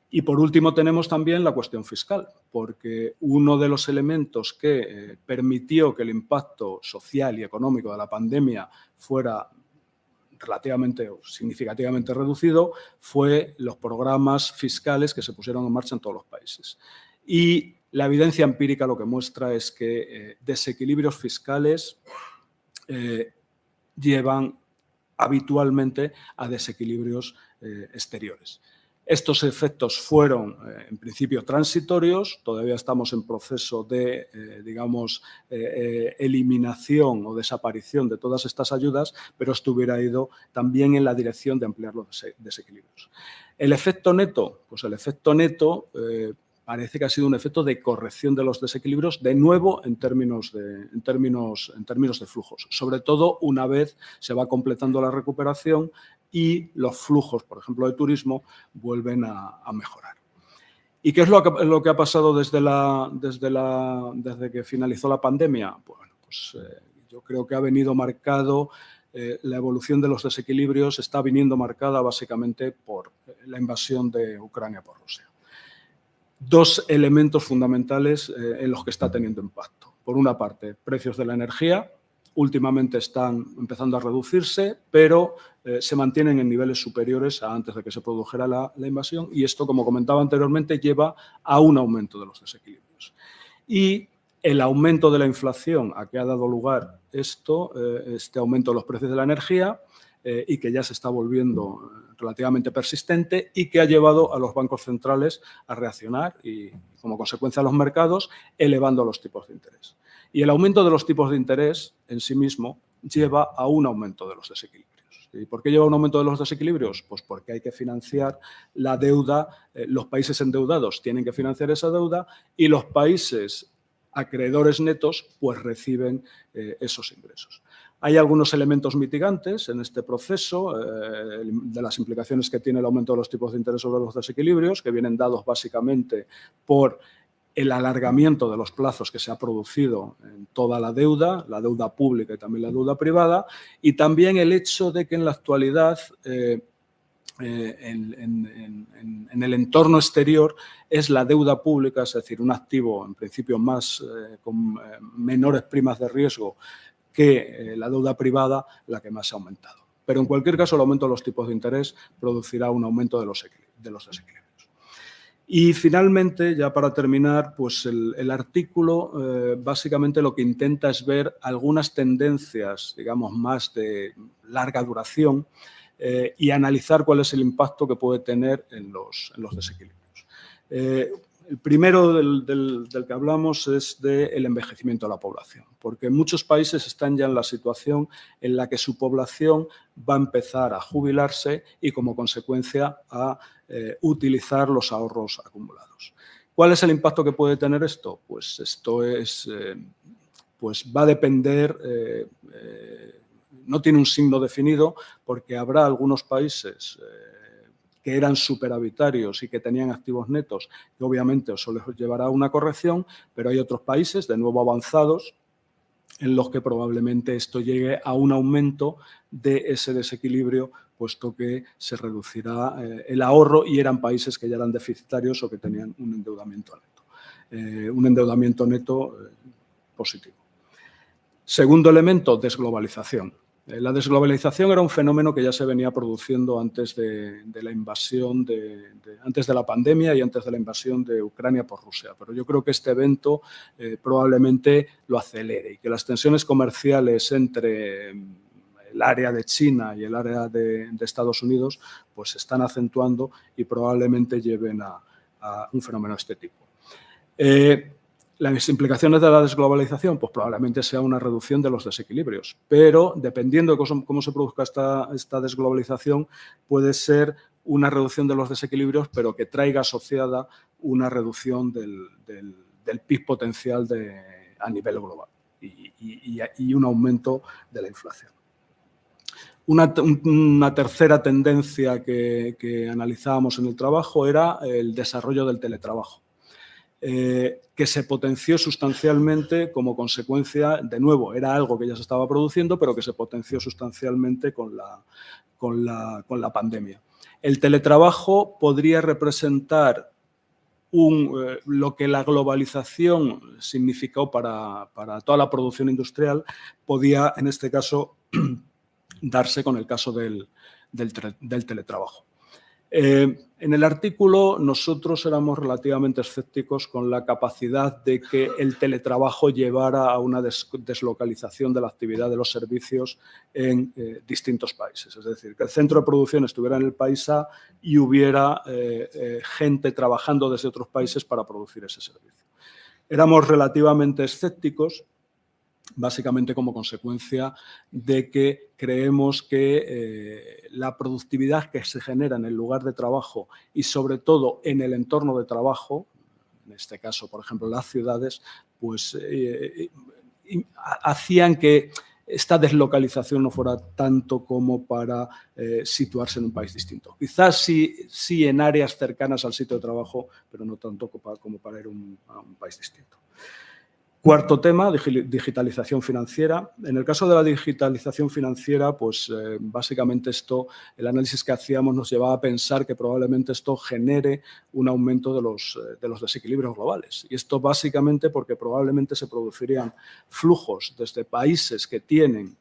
Y por último tenemos también la cuestión fiscal, porque uno de los elementos que permitió que el impacto social y económico de la pandemia fuera relativamente o significativamente reducido fue los programas fiscales que se pusieron en marcha en todos los países. Y la evidencia empírica lo que muestra es que desequilibrios fiscales llevan habitualmente a desequilibrios exteriores. Estos efectos fueron, en principio, transitorios. Todavía estamos en proceso de, eliminación o desaparición de todas estas ayudas, pero esto hubiera ido también en la dirección de ampliar los desequilibrios. El efecto neto, pues el efecto neto parece que ha sido un efecto de corrección de los desequilibrios, de nuevo en términos de flujos. Sobre todo una vez se va completando la recuperación y los flujos, por ejemplo, de turismo, vuelven a mejorar. ¿Y qué es lo que ha pasado desde que finalizó la pandemia? Bueno, pues yo creo que ha venido marcado, la evolución de los desequilibrios está viniendo marcada básicamente por la invasión de Ucrania por Rusia. Dos elementos fundamentales en los que está teniendo impacto. Por una parte, precios de la energía. Últimamente están empezando a reducirse, pero se mantienen en niveles superiores a antes de que se produjera la invasión y esto, como comentaba anteriormente, lleva a un aumento de los desequilibrios. Y el aumento de la inflación a que ha dado lugar este aumento de los precios de la energía y que ya se está volviendo relativamente persistente y que ha llevado a los bancos centrales a reaccionar y, como consecuencia, a los mercados, elevando los tipos de interés. Y el aumento de los tipos de interés en sí mismo lleva a un aumento de los desequilibrios. ¿Y por qué lleva a un aumento de los desequilibrios? Pues porque hay que financiar la deuda, los países endeudados tienen que financiar esa deuda y los países acreedores netos pues reciben esos ingresos. Hay algunos elementos mitigantes en este proceso de las implicaciones que tiene el aumento de los tipos de interés sobre los desequilibrios, que vienen dados básicamente por el alargamiento de los plazos que se ha producido en toda la deuda pública y también la deuda privada, y también el hecho de que en la actualidad en el entorno exterior es la deuda pública, es decir, un activo en principio más con menores primas de riesgo que la deuda privada, la que más ha aumentado. Pero en cualquier caso el aumento de los tipos de interés producirá un aumento de los desequilibrios. Y finalmente, ya para terminar, pues el artículo básicamente lo que intenta es ver algunas tendencias, digamos, más de larga duración y analizar cuál es el impacto que puede tener en los desequilibrios. El primero del que hablamos es del envejecimiento de la población, porque muchos países están ya en la situación en la que su población va a empezar a jubilarse y, como consecuencia, a utilizar los ahorros acumulados. ¿Cuál es el impacto que puede tener esto? Pues esto pues va a depender, no tiene un signo definido, porque habrá algunos países que eran superavitarios y que tenían activos netos, que obviamente eso les llevará a una corrección, pero hay otros países, de nuevo avanzados, en los que probablemente esto llegue a un aumento de ese desequilibrio, puesto que se reducirá el ahorro y eran países que ya eran deficitarios o que tenían un endeudamiento neto positivo. Segundo elemento, desglobalización. La desglobalización era un fenómeno que ya se venía produciendo antes de la invasión, antes de la pandemia y antes de la invasión de Ucrania por Rusia. Pero yo creo que este evento probablemente lo acelere y que las tensiones comerciales entre el área de China y el área de Estados Unidos pues se están acentuando y probablemente lleven a un fenómeno de este tipo. Las implicaciones de la desglobalización, pues probablemente sea una reducción de los desequilibrios, pero dependiendo de cómo se produzca esta desglobalización, puede ser una reducción de los desequilibrios, pero que traiga asociada una reducción del PIB potencial a nivel global y un aumento de la inflación. Una tercera tendencia que analizábamos en el trabajo era el desarrollo del teletrabajo. Que se potenció sustancialmente como consecuencia, de nuevo, era algo que ya se estaba produciendo, pero que se potenció sustancialmente con la pandemia. El teletrabajo podría representar lo que la globalización significó para toda la producción industrial, podía, en este caso, darse con el caso del teletrabajo. En el artículo nosotros éramos relativamente escépticos con la capacidad de que el teletrabajo llevara a una deslocalización de la actividad de los servicios en distintos países. Es decir, que el centro de producción estuviera en el país A y hubiera gente trabajando desde otros países para producir ese servicio. Éramos relativamente escépticos, básicamente como consecuencia de que creemos que la productividad que se genera en el lugar de trabajo y sobre todo en el entorno de trabajo, en este caso, por ejemplo, las ciudades, pues hacían que esta deslocalización no fuera tanto como para situarse en un país distinto. Quizás sí en áreas cercanas al sitio de trabajo, pero no tanto como para ir a un país distinto. Cuarto tema, digitalización financiera. En el caso de la digitalización financiera, pues básicamente el análisis que hacíamos nos llevaba a pensar que probablemente esto genere un aumento de los desequilibrios globales. Y esto básicamente porque probablemente se producirían flujos desde países que tienen,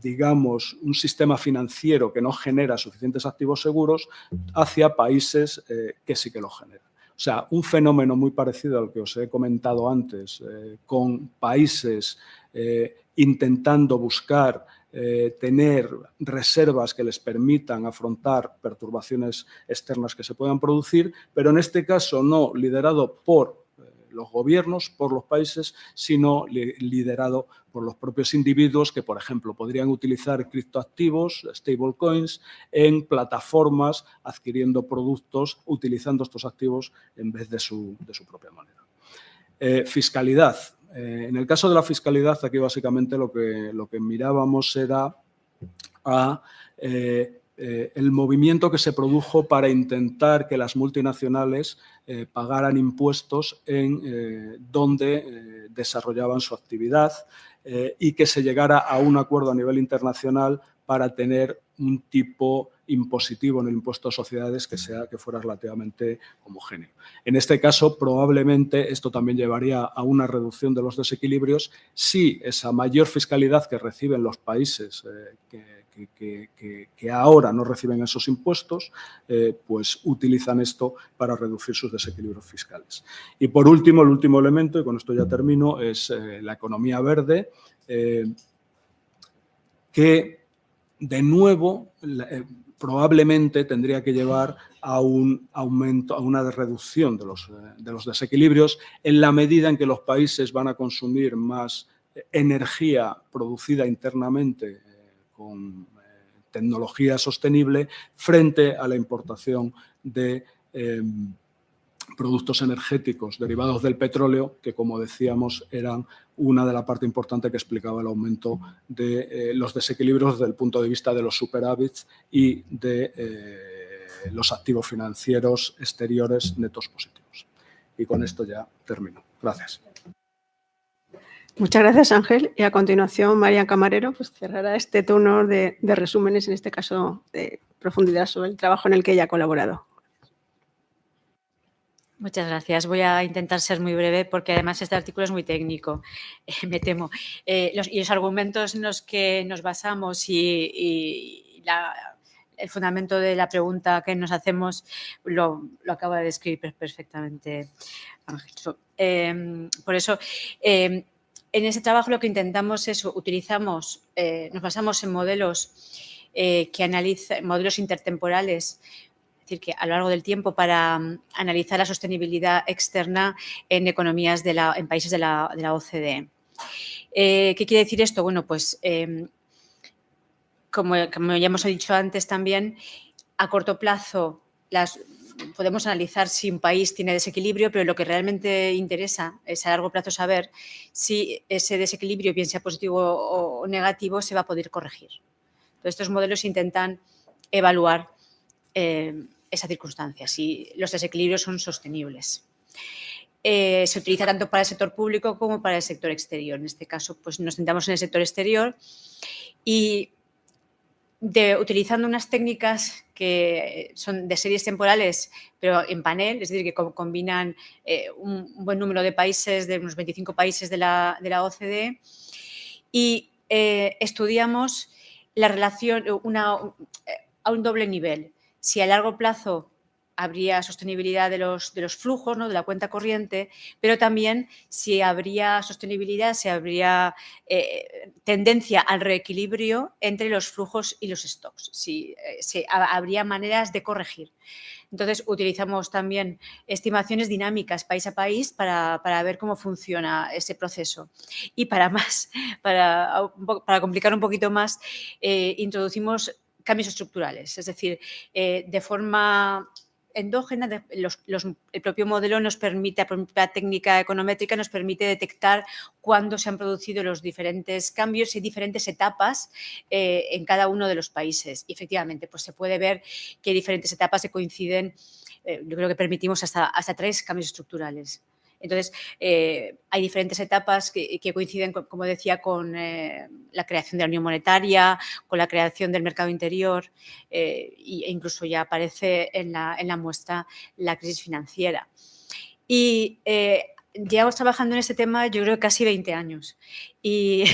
digamos, un sistema financiero que no genera suficientes activos seguros hacia países que sí que lo generan. O sea, un fenómeno muy parecido al que os he comentado antes, con países intentando buscar tener reservas que les permitan afrontar perturbaciones externas que se puedan producir, pero en este caso no liderado por los gobiernos, por los países, sino liderado por los propios individuos que, por ejemplo, podrían utilizar criptoactivos, stablecoins, en plataformas adquiriendo productos, utilizando estos activos en vez de su propia moneda. Fiscalidad. En el caso de la fiscalidad, aquí básicamente lo que mirábamos era el movimiento que se produjo para intentar que las multinacionales pagaran impuestos en donde desarrollaban su actividad y que se llegara a un acuerdo a nivel internacional para tener un tipo impositivo en el impuesto a sociedades que fuera relativamente homogéneo. En este caso, probablemente esto también llevaría a una reducción de los desequilibrios si esa mayor fiscalidad que reciben los países que ahora no reciben esos impuestos, pues utilizan esto para reducir sus desequilibrios fiscales. Y por último, el último elemento, y con esto ya termino, es la economía verde, que de nuevo probablemente tendría que llevar a un aumento, a una reducción de los desequilibrios en la medida en que los países van a consumir más energía producida internamente con tecnología sostenible frente a la importación de productos energéticos derivados del petróleo, que, como decíamos, eran una de la parte importante que explicaba el aumento de los desequilibrios desde el punto de vista de los superávits y de los activos financieros exteriores netos positivos. Y con esto ya termino. Gracias. Muchas gracias, Ángel. Y a continuación, María Camarero pues cerrará este turno de resúmenes, en este caso de profundidad sobre el trabajo en el que ella ha colaborado. Muchas gracias. Voy a intentar ser muy breve porque además este artículo es muy técnico, me temo. Los argumentos en los que nos basamos y el fundamento de la pregunta que nos hacemos lo acaba de describir perfectamente Ángel. Por eso, en ese trabajo lo que intentamos es, nos basamos en modelos que analizan, modelos intertemporales, es decir, que a lo largo del tiempo para analizar la sostenibilidad externa en economías en países de la OCDE. ¿Qué quiere decir esto? Bueno, pues como ya hemos dicho antes también, a corto plazo podemos analizar si un país tiene desequilibrio, pero lo que realmente interesa es a largo plazo saber si ese desequilibrio, bien sea positivo o negativo, se va a poder corregir. Entonces, estos modelos intentan evaluar esa circunstancia, si los desequilibrios son sostenibles. Se utiliza tanto para el sector público como para el sector exterior. En este caso, pues nos centramos en el sector exterior y utilizando unas técnicas que son de series temporales, pero en panel, es decir, que combinan un buen número de países, de unos 25 países de la OCDE, y estudiamos la relación a un doble nivel. Si a largo plazo habría sostenibilidad de los flujos, ¿no?, de la cuenta corriente, pero también si habría sostenibilidad, si habría tendencia al reequilibrio entre los flujos y los stocks, si habría maneras de corregir. Entonces, utilizamos también estimaciones dinámicas país a país para ver cómo funciona ese proceso. Y para complicar un poquito más, introducimos cambios estructurales, es decir, de forma endógena, el propio modelo nos permite, la propia técnica econométrica nos permite detectar cuándo se han producido los diferentes cambios y diferentes etapas en cada uno de los países. Y efectivamente, pues se puede ver que hay diferentes etapas que coinciden, yo creo que permitimos hasta 3 cambios estructurales. Entonces, hay diferentes etapas que coinciden, como decía, con la creación de la Unión Monetaria, con la creación del mercado interior e incluso ya aparece en la muestra la crisis financiera. Y llevamos trabajando en este tema, yo creo, casi 20 años. Y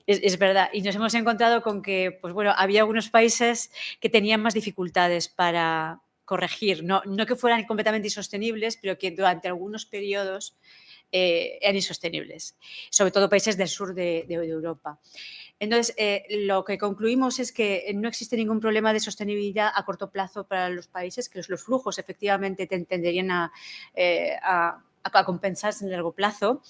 es verdad. Y nos hemos encontrado con que, pues bueno, había algunos países que tenían más dificultades para corregir, no que fueran completamente insostenibles, pero que durante algunos periodos eran insostenibles, sobre todo países del sur de Europa. Entonces, lo que concluimos es que no existe ningún problema de sostenibilidad a corto plazo para los países, que los flujos efectivamente tenderían a compensarse en el largo plazo.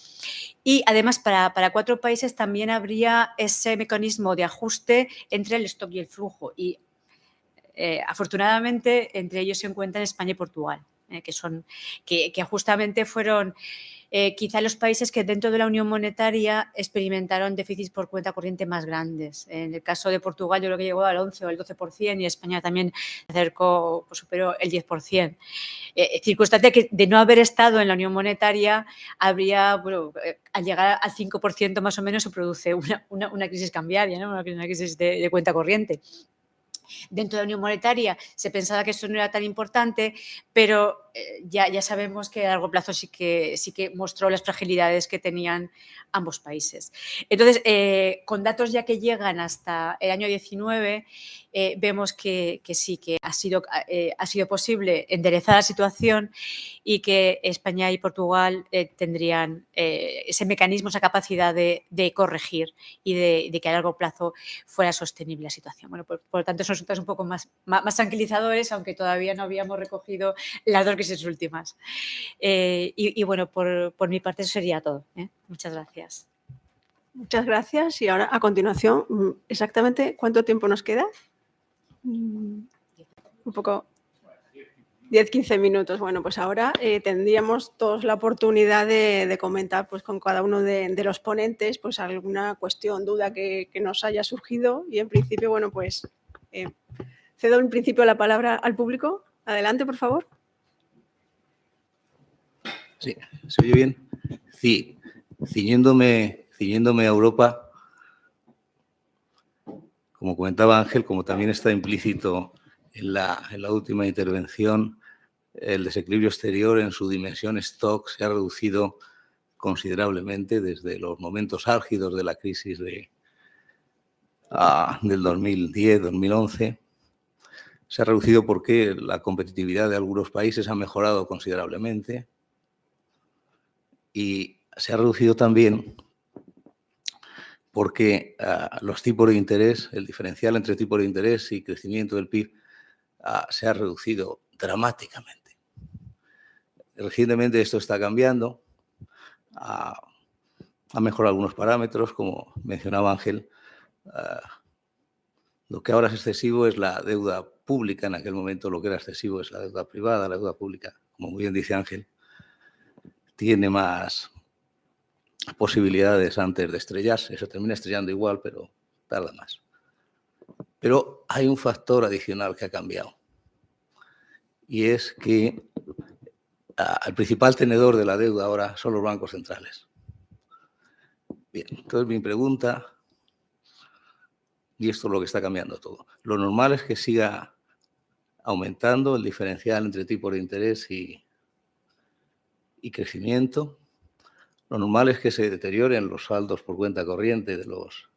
Y además, para 4 países también habría ese mecanismo de ajuste entre el stock y el flujo. Y afortunadamente, entre ellos se encuentran España y Portugal, que justamente fueron quizá los países que dentro de la Unión Monetaria experimentaron déficits por cuenta corriente más grandes. En el caso de Portugal, yo creo que llegó al 11 o el 12%, y España también superó el 10%. Circunstancia que, de no haber estado en la Unión Monetaria, habría, al llegar al 5% más o menos, se produce una crisis cambiaria, ¿no?, una crisis de cuenta corriente. Dentro de la Unión Monetaria se pensaba que eso no era tan importante, pero ya sabemos que a largo plazo sí que mostró las fragilidades que tenían ambos países. Entonces, con datos ya que llegan hasta el año 19, vemos que sí, que ha sido posible enderezar la situación y que España y Portugal tendrían ese mecanismo, esa capacidad de corregir y de que a largo plazo fuera sostenible la situación. Bueno, por lo tanto, son resultados un poco más tranquilizadores, aunque todavía no habíamos recogido las 2 crisis últimas. Y bueno, por mi parte eso sería todo. Muchas gracias. Muchas gracias. Y ahora, a continuación, exactamente, ¿cuánto tiempo nos queda? Un poco... 10-15 minutos. Bueno, pues ahora tendríamos todos la oportunidad de comentar, pues, con cada uno de los ponentes, pues, alguna cuestión, duda que nos haya surgido. Y en principio, bueno, pues cedo en principio la palabra al público. Adelante, por favor. Sí, ¿se oye bien? Sí, ciñéndome a Europa, como comentaba Ángel, como también está implícito en la última intervención, el desequilibrio exterior en su dimensión stock se ha reducido considerablemente desde los momentos álgidos de la crisis del 2010-2011. Se ha reducido porque la competitividad de algunos países ha mejorado considerablemente y se ha reducido también porque los tipos de interés, el diferencial entre tipos de interés y crecimiento del PIB se ha reducido dramáticamente. Recientemente esto está cambiando, ha mejorado algunos parámetros, como mencionaba Ángel. Lo que ahora es excesivo es la deuda pública. En aquel momento lo que era excesivo es la deuda privada. La deuda pública, como muy bien dice Ángel, tiene más posibilidades antes de estrellarse. Se termina estrellando igual, pero tarda más. Pero hay un factor adicional que ha cambiado. Y es que el principal tenedor de la deuda ahora son los bancos centrales. Bien, entonces mi pregunta, y esto es lo que está cambiando todo, lo normal es que siga aumentando el diferencial entre tipos de interés y crecimiento. Lo normal es que se deterioren los saldos por cuenta corriente de los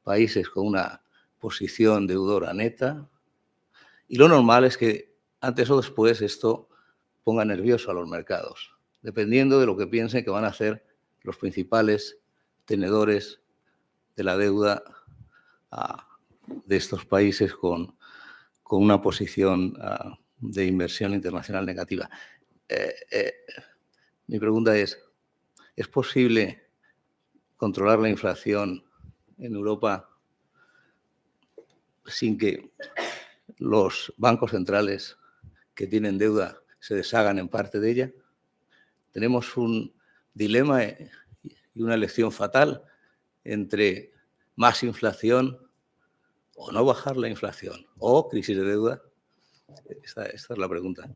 países con una posición deudora neta. Y lo normal es que antes o después esto ponga nervioso a los mercados, dependiendo de lo que piensen que van a hacer los principales tenedores de la deuda de estos países con una posición de inversión internacional negativa. Mi pregunta ¿es posible controlar la inflación en Europa sin que los bancos centrales que tienen deuda se deshagan en parte de ella? Tenemos un dilema y una elección fatal entre más inflación o no bajar la inflación o crisis de deuda. Esta es la pregunta.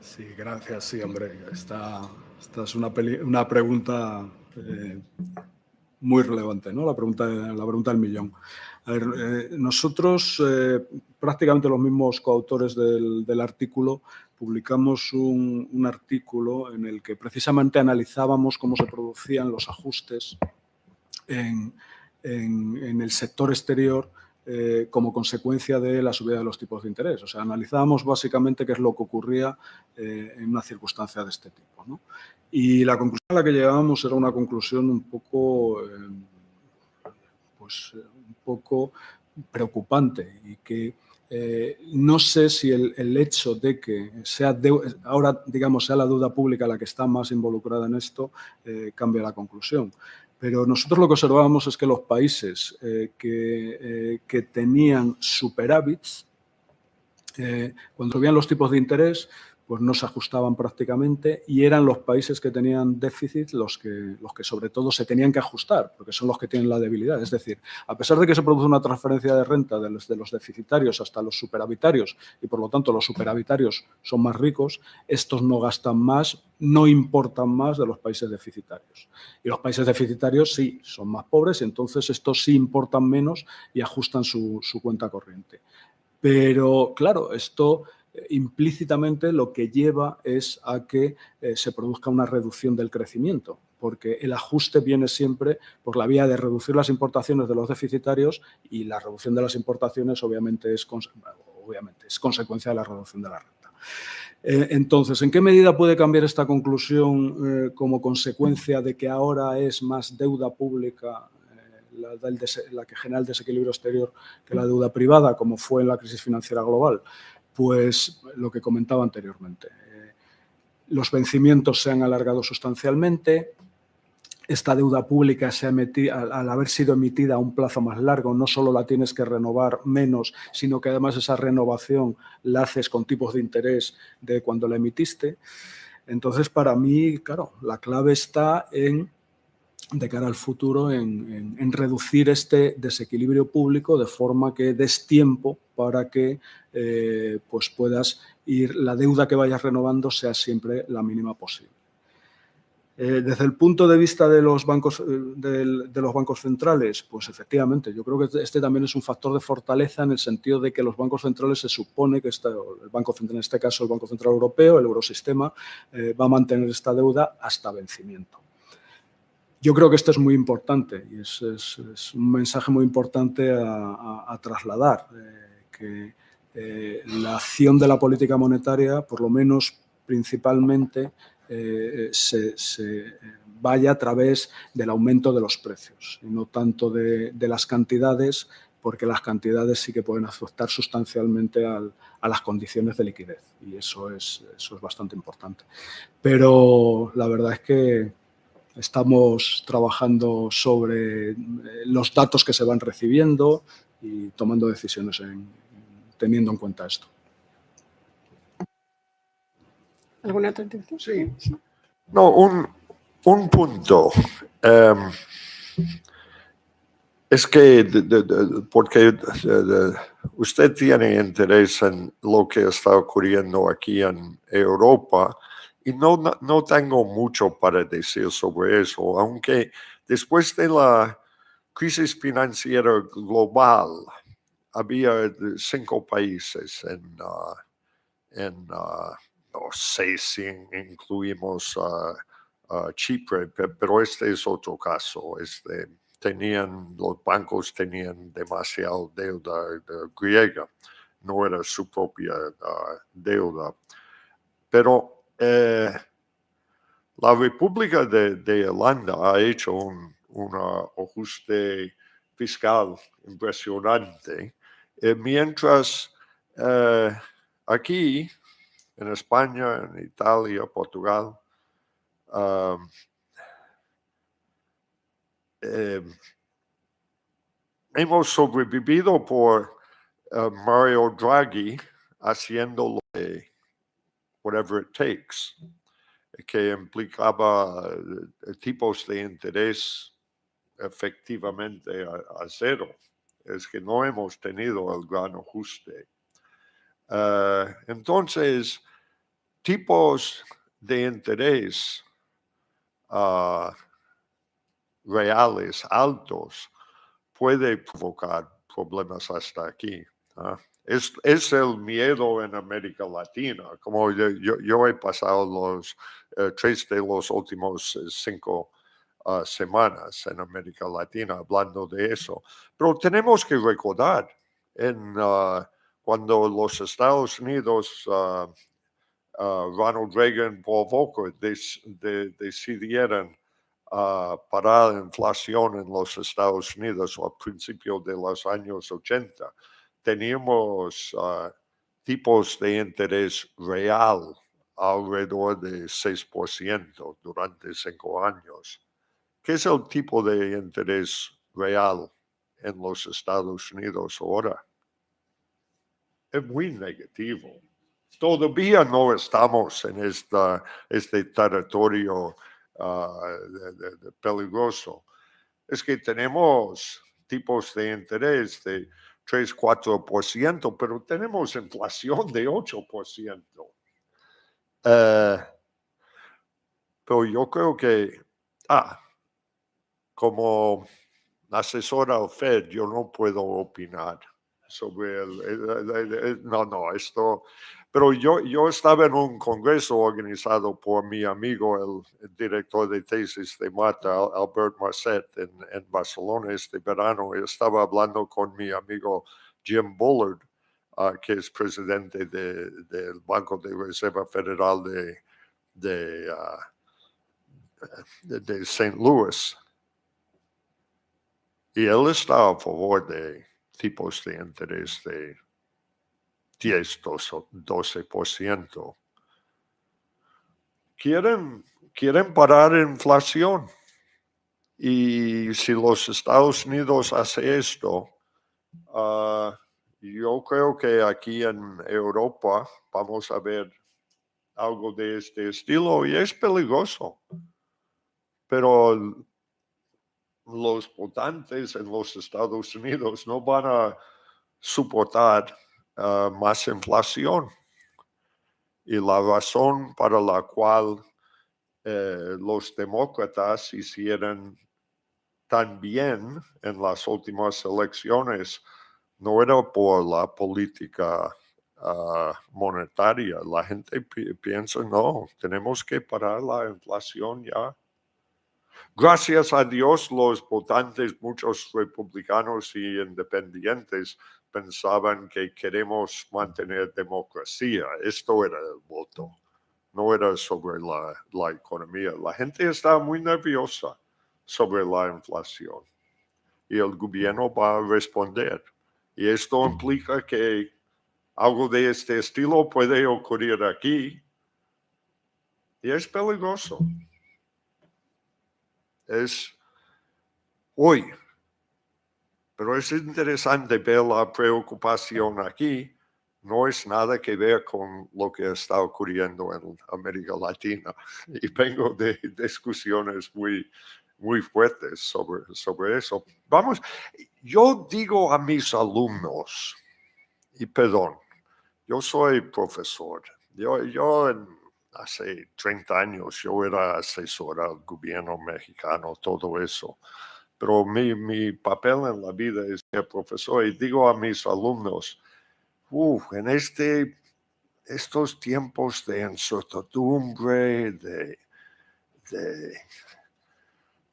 Sí, gracias. Sí, hombre, esta es una pregunta muy relevante, ¿no? La pregunta del millón. A ver, nosotros, prácticamente los mismos coautores del artículo, publicamos un artículo en el que precisamente analizábamos cómo se producían los ajustes en el sector exterior como consecuencia de la subida de los tipos de interés. O sea, analizábamos básicamente qué es lo que ocurría en una circunstancia de este tipo, ¿no? Y la conclusión a la que llegábamos era una conclusión un poco preocupante y que no sé si el hecho de que ahora, digamos, sea la deuda pública la que está más involucrada en esto cambia la conclusión. Pero nosotros lo que observábamos es que los países que tenían superávits, cuando subían los tipos de interés, pues no se ajustaban prácticamente y eran los países que tenían déficit los que sobre todo se tenían que ajustar, porque son los que tienen la debilidad. Es decir, a pesar de que se produce una transferencia de renta de los deficitarios hasta los superavitarios y por lo tanto los superavitarios son más ricos, estos no gastan más, no importan más de los países deficitarios. Y los países deficitarios sí, son más pobres y entonces estos sí importan menos y ajustan su cuenta corriente. Pero claro, esto implícitamente lo que lleva es a que se produzca una reducción del crecimiento, porque el ajuste viene siempre por la vía de reducir las importaciones de los deficitarios y la reducción de las importaciones obviamente es consecuencia de la reducción de la renta. Entonces, ¿en qué medida puede cambiar esta conclusión como consecuencia de que ahora es más deuda pública la que genera el desequilibrio exterior que la deuda privada, como fue en la crisis financiera global? Pues lo que comentaba anteriormente. Los vencimientos se han alargado sustancialmente. Esta deuda pública al haber sido emitida a un plazo más largo, no solo la tienes que renovar menos, sino que además esa renovación la haces con tipos de interés de cuando la emitiste. Entonces, para mí, claro, la clave está en de cara al futuro en reducir este desequilibrio público de forma que des tiempo para que pues puedas la deuda que vayas renovando sea siempre la mínima posible. Desde el punto de vista de los bancos centrales, pues efectivamente, yo creo que este también es un factor de fortaleza en el sentido de que los bancos centrales se supone que el Banco Central, en este caso el Banco Central Europeo, el Eurosistema, va a mantener esta deuda hasta vencimiento. Yo creo que esto es muy importante y es un mensaje muy importante a trasladar, que la acción de la política monetaria, por lo menos principalmente, se vaya a través del aumento de los precios y no tanto de las cantidades, porque las cantidades sí que pueden afectar sustancialmente a las condiciones de liquidez y eso es bastante importante. Pero la verdad es que estamos trabajando sobre los datos que se van recibiendo y tomando decisiones teniendo en cuenta esto. ¿Alguna otra intervención? Sí. No, un punto. Es que porque usted tiene interés en lo que está ocurriendo aquí en Europa y no tengo mucho para decir sobre eso, aunque después de la crisis financiera global había 5 países no sé si incluimos Chipre, pero este es otro caso. Los bancos tenían demasiada deuda griega, no era su propia deuda. Pero la República de Irlanda ha hecho un ajuste fiscal impresionante, mientras aquí en España, en Italia, Portugal, hemos sobrevivido por Mario Draghi haciendo whatever it takes, que implicaba tipos de interés efectivamente a cero. Es que no hemos tenido el gran ajuste. Entonces, tipos de interés reales altos puede provocar problemas hasta aquí. Es el miedo en América Latina. Como yo he pasado los 3 de los últimos 5 semanas en América Latina hablando de eso. Pero tenemos que recordar cuando los Estados Unidos, Ronald Reagan, Paul Volcker decidieron parar la inflación en los Estados Unidos al principio de los años 80. Teníamos tipos de interés real alrededor de 6% durante 5 años. ¿Qué es el tipo de interés real en los Estados Unidos ahora? Es muy negativo. Todavía no estamos en este territorio peligroso. Es que tenemos tipos de interés de 3-4%, pero tenemos inflación de 8%. Pero yo creo que, como asesor al Fed, yo no puedo opinar sobre esto. Pero yo estaba en un congreso organizado por mi amigo, el director de tesis de Mata, Albert Marcet, en Barcelona este verano. Y estaba hablando con mi amigo Jim Bullard, que es presidente del Banco de Reserva Federal de St. Louis. Y él está a favor de tipos de interés de 10, 12%. Quieren parar la inflación. Y si los Estados Unidos hace esto, yo creo que aquí en Europa vamos a ver algo de este estilo y es peligroso. Pero los votantes en los Estados Unidos no van a soportar más inflación. Y la razón para la cual los demócratas hicieron tan bien en las últimas elecciones no era por la política monetaria. La gente piensa, no, tenemos que parar la inflación ya. Gracias a Dios, los votantes, muchos republicanos y independientes, pensaban que queremos mantener democracia. Esto era el voto, no era sobre la economía. La gente está muy nerviosa sobre la inflación y el gobierno va a responder. Y esto implica que algo de este estilo puede ocurrir aquí y es peligroso. Es hoy. Pero es interesante ver la preocupación aquí. No es nada que ver con lo que está ocurriendo en América Latina. Y vengo de discusiones muy fuertes sobre eso. Vamos, yo digo a mis alumnos, y perdón, yo soy profesor. Yo hace 30 años yo era asesor al gobierno mexicano, todo eso. Pero mi papel en la vida es ser profesor y digo a mis alumnos, en estos tiempos de incertidumbre, de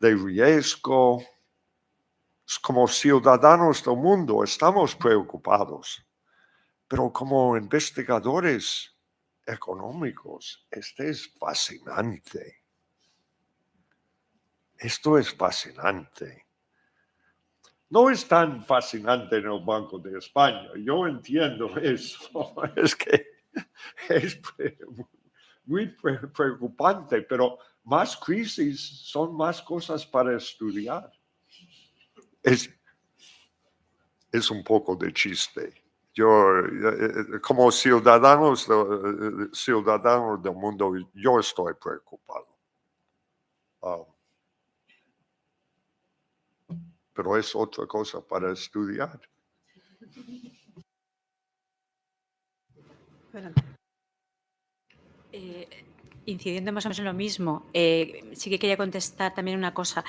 riesgo, como ciudadanos del mundo estamos preocupados, pero como investigadores económicos, este es fascinante. Esto es fascinante. No es tan fascinante en el Banco de España. Yo entiendo eso. Es que es muy preocupante, pero más crisis son más cosas para estudiar. Es un poco de chiste. Yo, como ciudadano del mundo, yo estoy preocupado. Pero es otra cosa para estudiar. Incidiendo más o menos en lo mismo, sí que quería contestar también una cosa.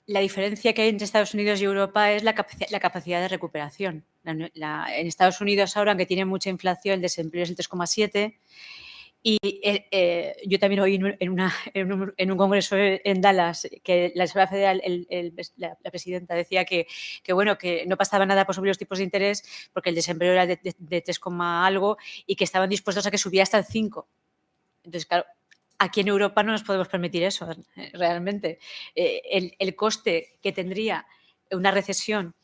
La diferencia que hay entre Estados Unidos y Europa es la capacidad de recuperación. En Estados Unidos ahora, aunque tiene mucha inflación, el desempleo es el 3,7%. Y yo también oí en un congreso en Dallas que la Reserva Federal, la presidenta decía que bueno, que no pasaba nada por subir los tipos de interés porque el desempleo era de 3, algo y que estaban dispuestos a que subiera hasta el 5%. Entonces, claro, aquí en Europa no nos podemos permitir eso, realmente. El coste que tendría una recesión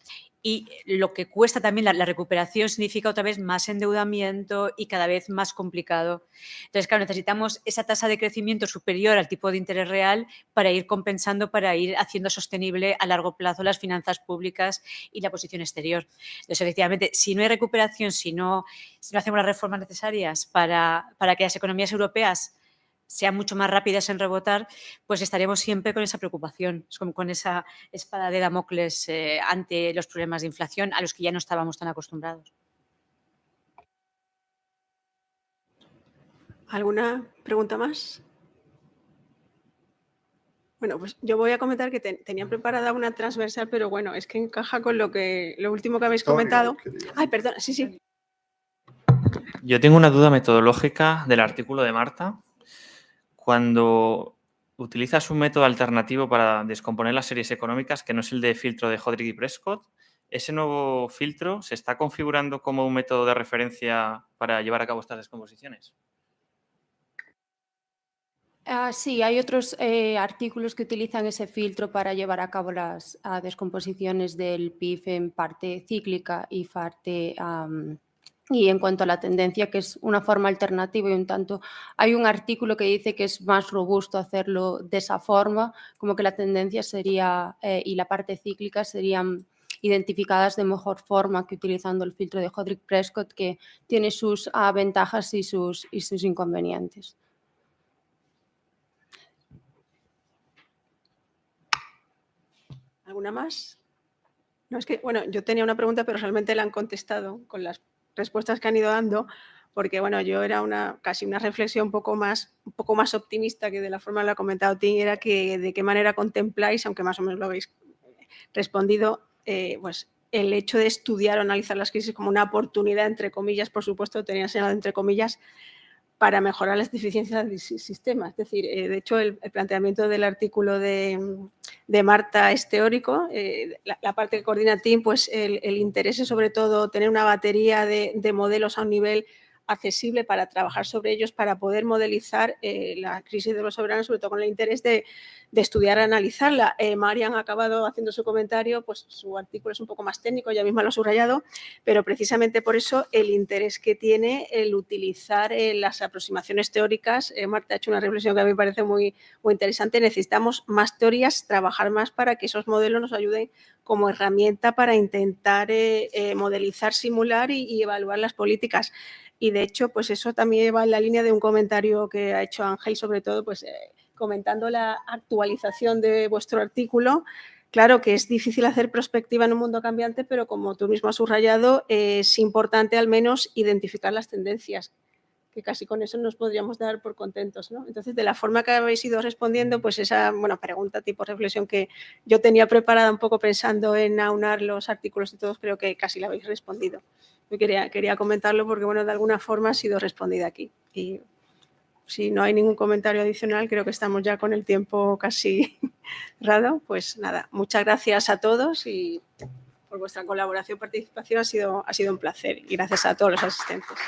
y lo que cuesta también la recuperación significa otra vez más endeudamiento y cada vez más complicado. Entonces, claro, necesitamos esa tasa de crecimiento superior al tipo de interés real para ir compensando, para ir haciendo sostenible a largo plazo las finanzas públicas y la posición exterior. Entonces, efectivamente, si no hay recuperación, si no hacemos las reformas necesarias para que las economías europeas sean mucho más rápidas en rebotar, pues estaremos siempre con esa preocupación, con esa espada de Damocles ante los problemas de inflación a los que ya no estábamos tan acostumbrados. ¿Alguna pregunta más? Bueno, pues yo voy a comentar que tenía preparada una transversal, pero bueno, es que encaja con lo último que habéis comentado. Ay, perdón, sí. Yo tengo una duda metodológica del artículo de Marta. Cuando utilizas un método alternativo para descomponer las series económicas, que no es el de filtro de Hodrick y Prescott, ¿ese nuevo filtro se está configurando como un método de referencia para llevar a cabo estas descomposiciones? Sí, hay otros artículos que utilizan ese filtro para llevar a cabo las descomposiciones del PIB en parte cíclica y parte... Y en cuanto a la tendencia, que es una forma alternativa y un tanto, hay un artículo que dice que es más robusto hacerlo de esa forma, como que la tendencia sería y la parte cíclica serían identificadas de mejor forma que utilizando el filtro de Hodrick-Prescott, que tiene sus ventajas y sus inconvenientes. ¿Alguna más? No, es que, bueno, yo tenía una pregunta, pero realmente la han contestado con las respuestas que han ido dando, porque, bueno, yo era casi una reflexión un poco más optimista, que de la forma que lo ha comentado Tim, era que de qué manera contempláis, aunque más o menos lo habéis respondido, pues el hecho de estudiar o analizar las crisis como una oportunidad, entre comillas, por supuesto, tenía señalado entre comillas, para mejorar las deficiencias del sistema. Es decir, de hecho, el planteamiento del artículo de Marta es teórico. La parte que coordina Tim, pues el interés es sobre todo tener una batería de modelos a un nivel accesible para trabajar sobre ellos, para poder modelizar la crisis de los soberanos, sobre todo con el interés de estudiar y analizarla. Marian ha acabado haciendo su comentario, pues su artículo es un poco más técnico, ella misma lo ha subrayado, pero precisamente por eso el interés que tiene el utilizar las aproximaciones teóricas. Marta ha hecho una reflexión que a mí me parece muy, muy interesante. Necesitamos más teorías, trabajar más para que esos modelos nos ayuden como herramienta para intentar modelizar, simular y evaluar las políticas. Y de hecho, pues eso también va en la línea de un comentario que ha hecho Ángel, sobre todo, pues comentando la actualización de vuestro artículo. Claro que es difícil hacer prospectiva en un mundo cambiante, pero como tú mismo has subrayado, es importante al menos identificar las tendencias, que casi con eso nos podríamos dar por contentos, ¿no? Entonces, de la forma que habéis ido respondiendo, pues esa pregunta tipo reflexión que yo tenía preparada un poco pensando en aunar los artículos y todos, creo que casi la habéis respondido. Yo quería comentarlo porque, de alguna forma ha sido respondida aquí. Y si no hay ningún comentario adicional, creo que estamos ya con el tiempo casi cerrado. Pues nada, muchas gracias a todos y por vuestra colaboración y participación. Ha sido un placer y gracias a todos los asistentes.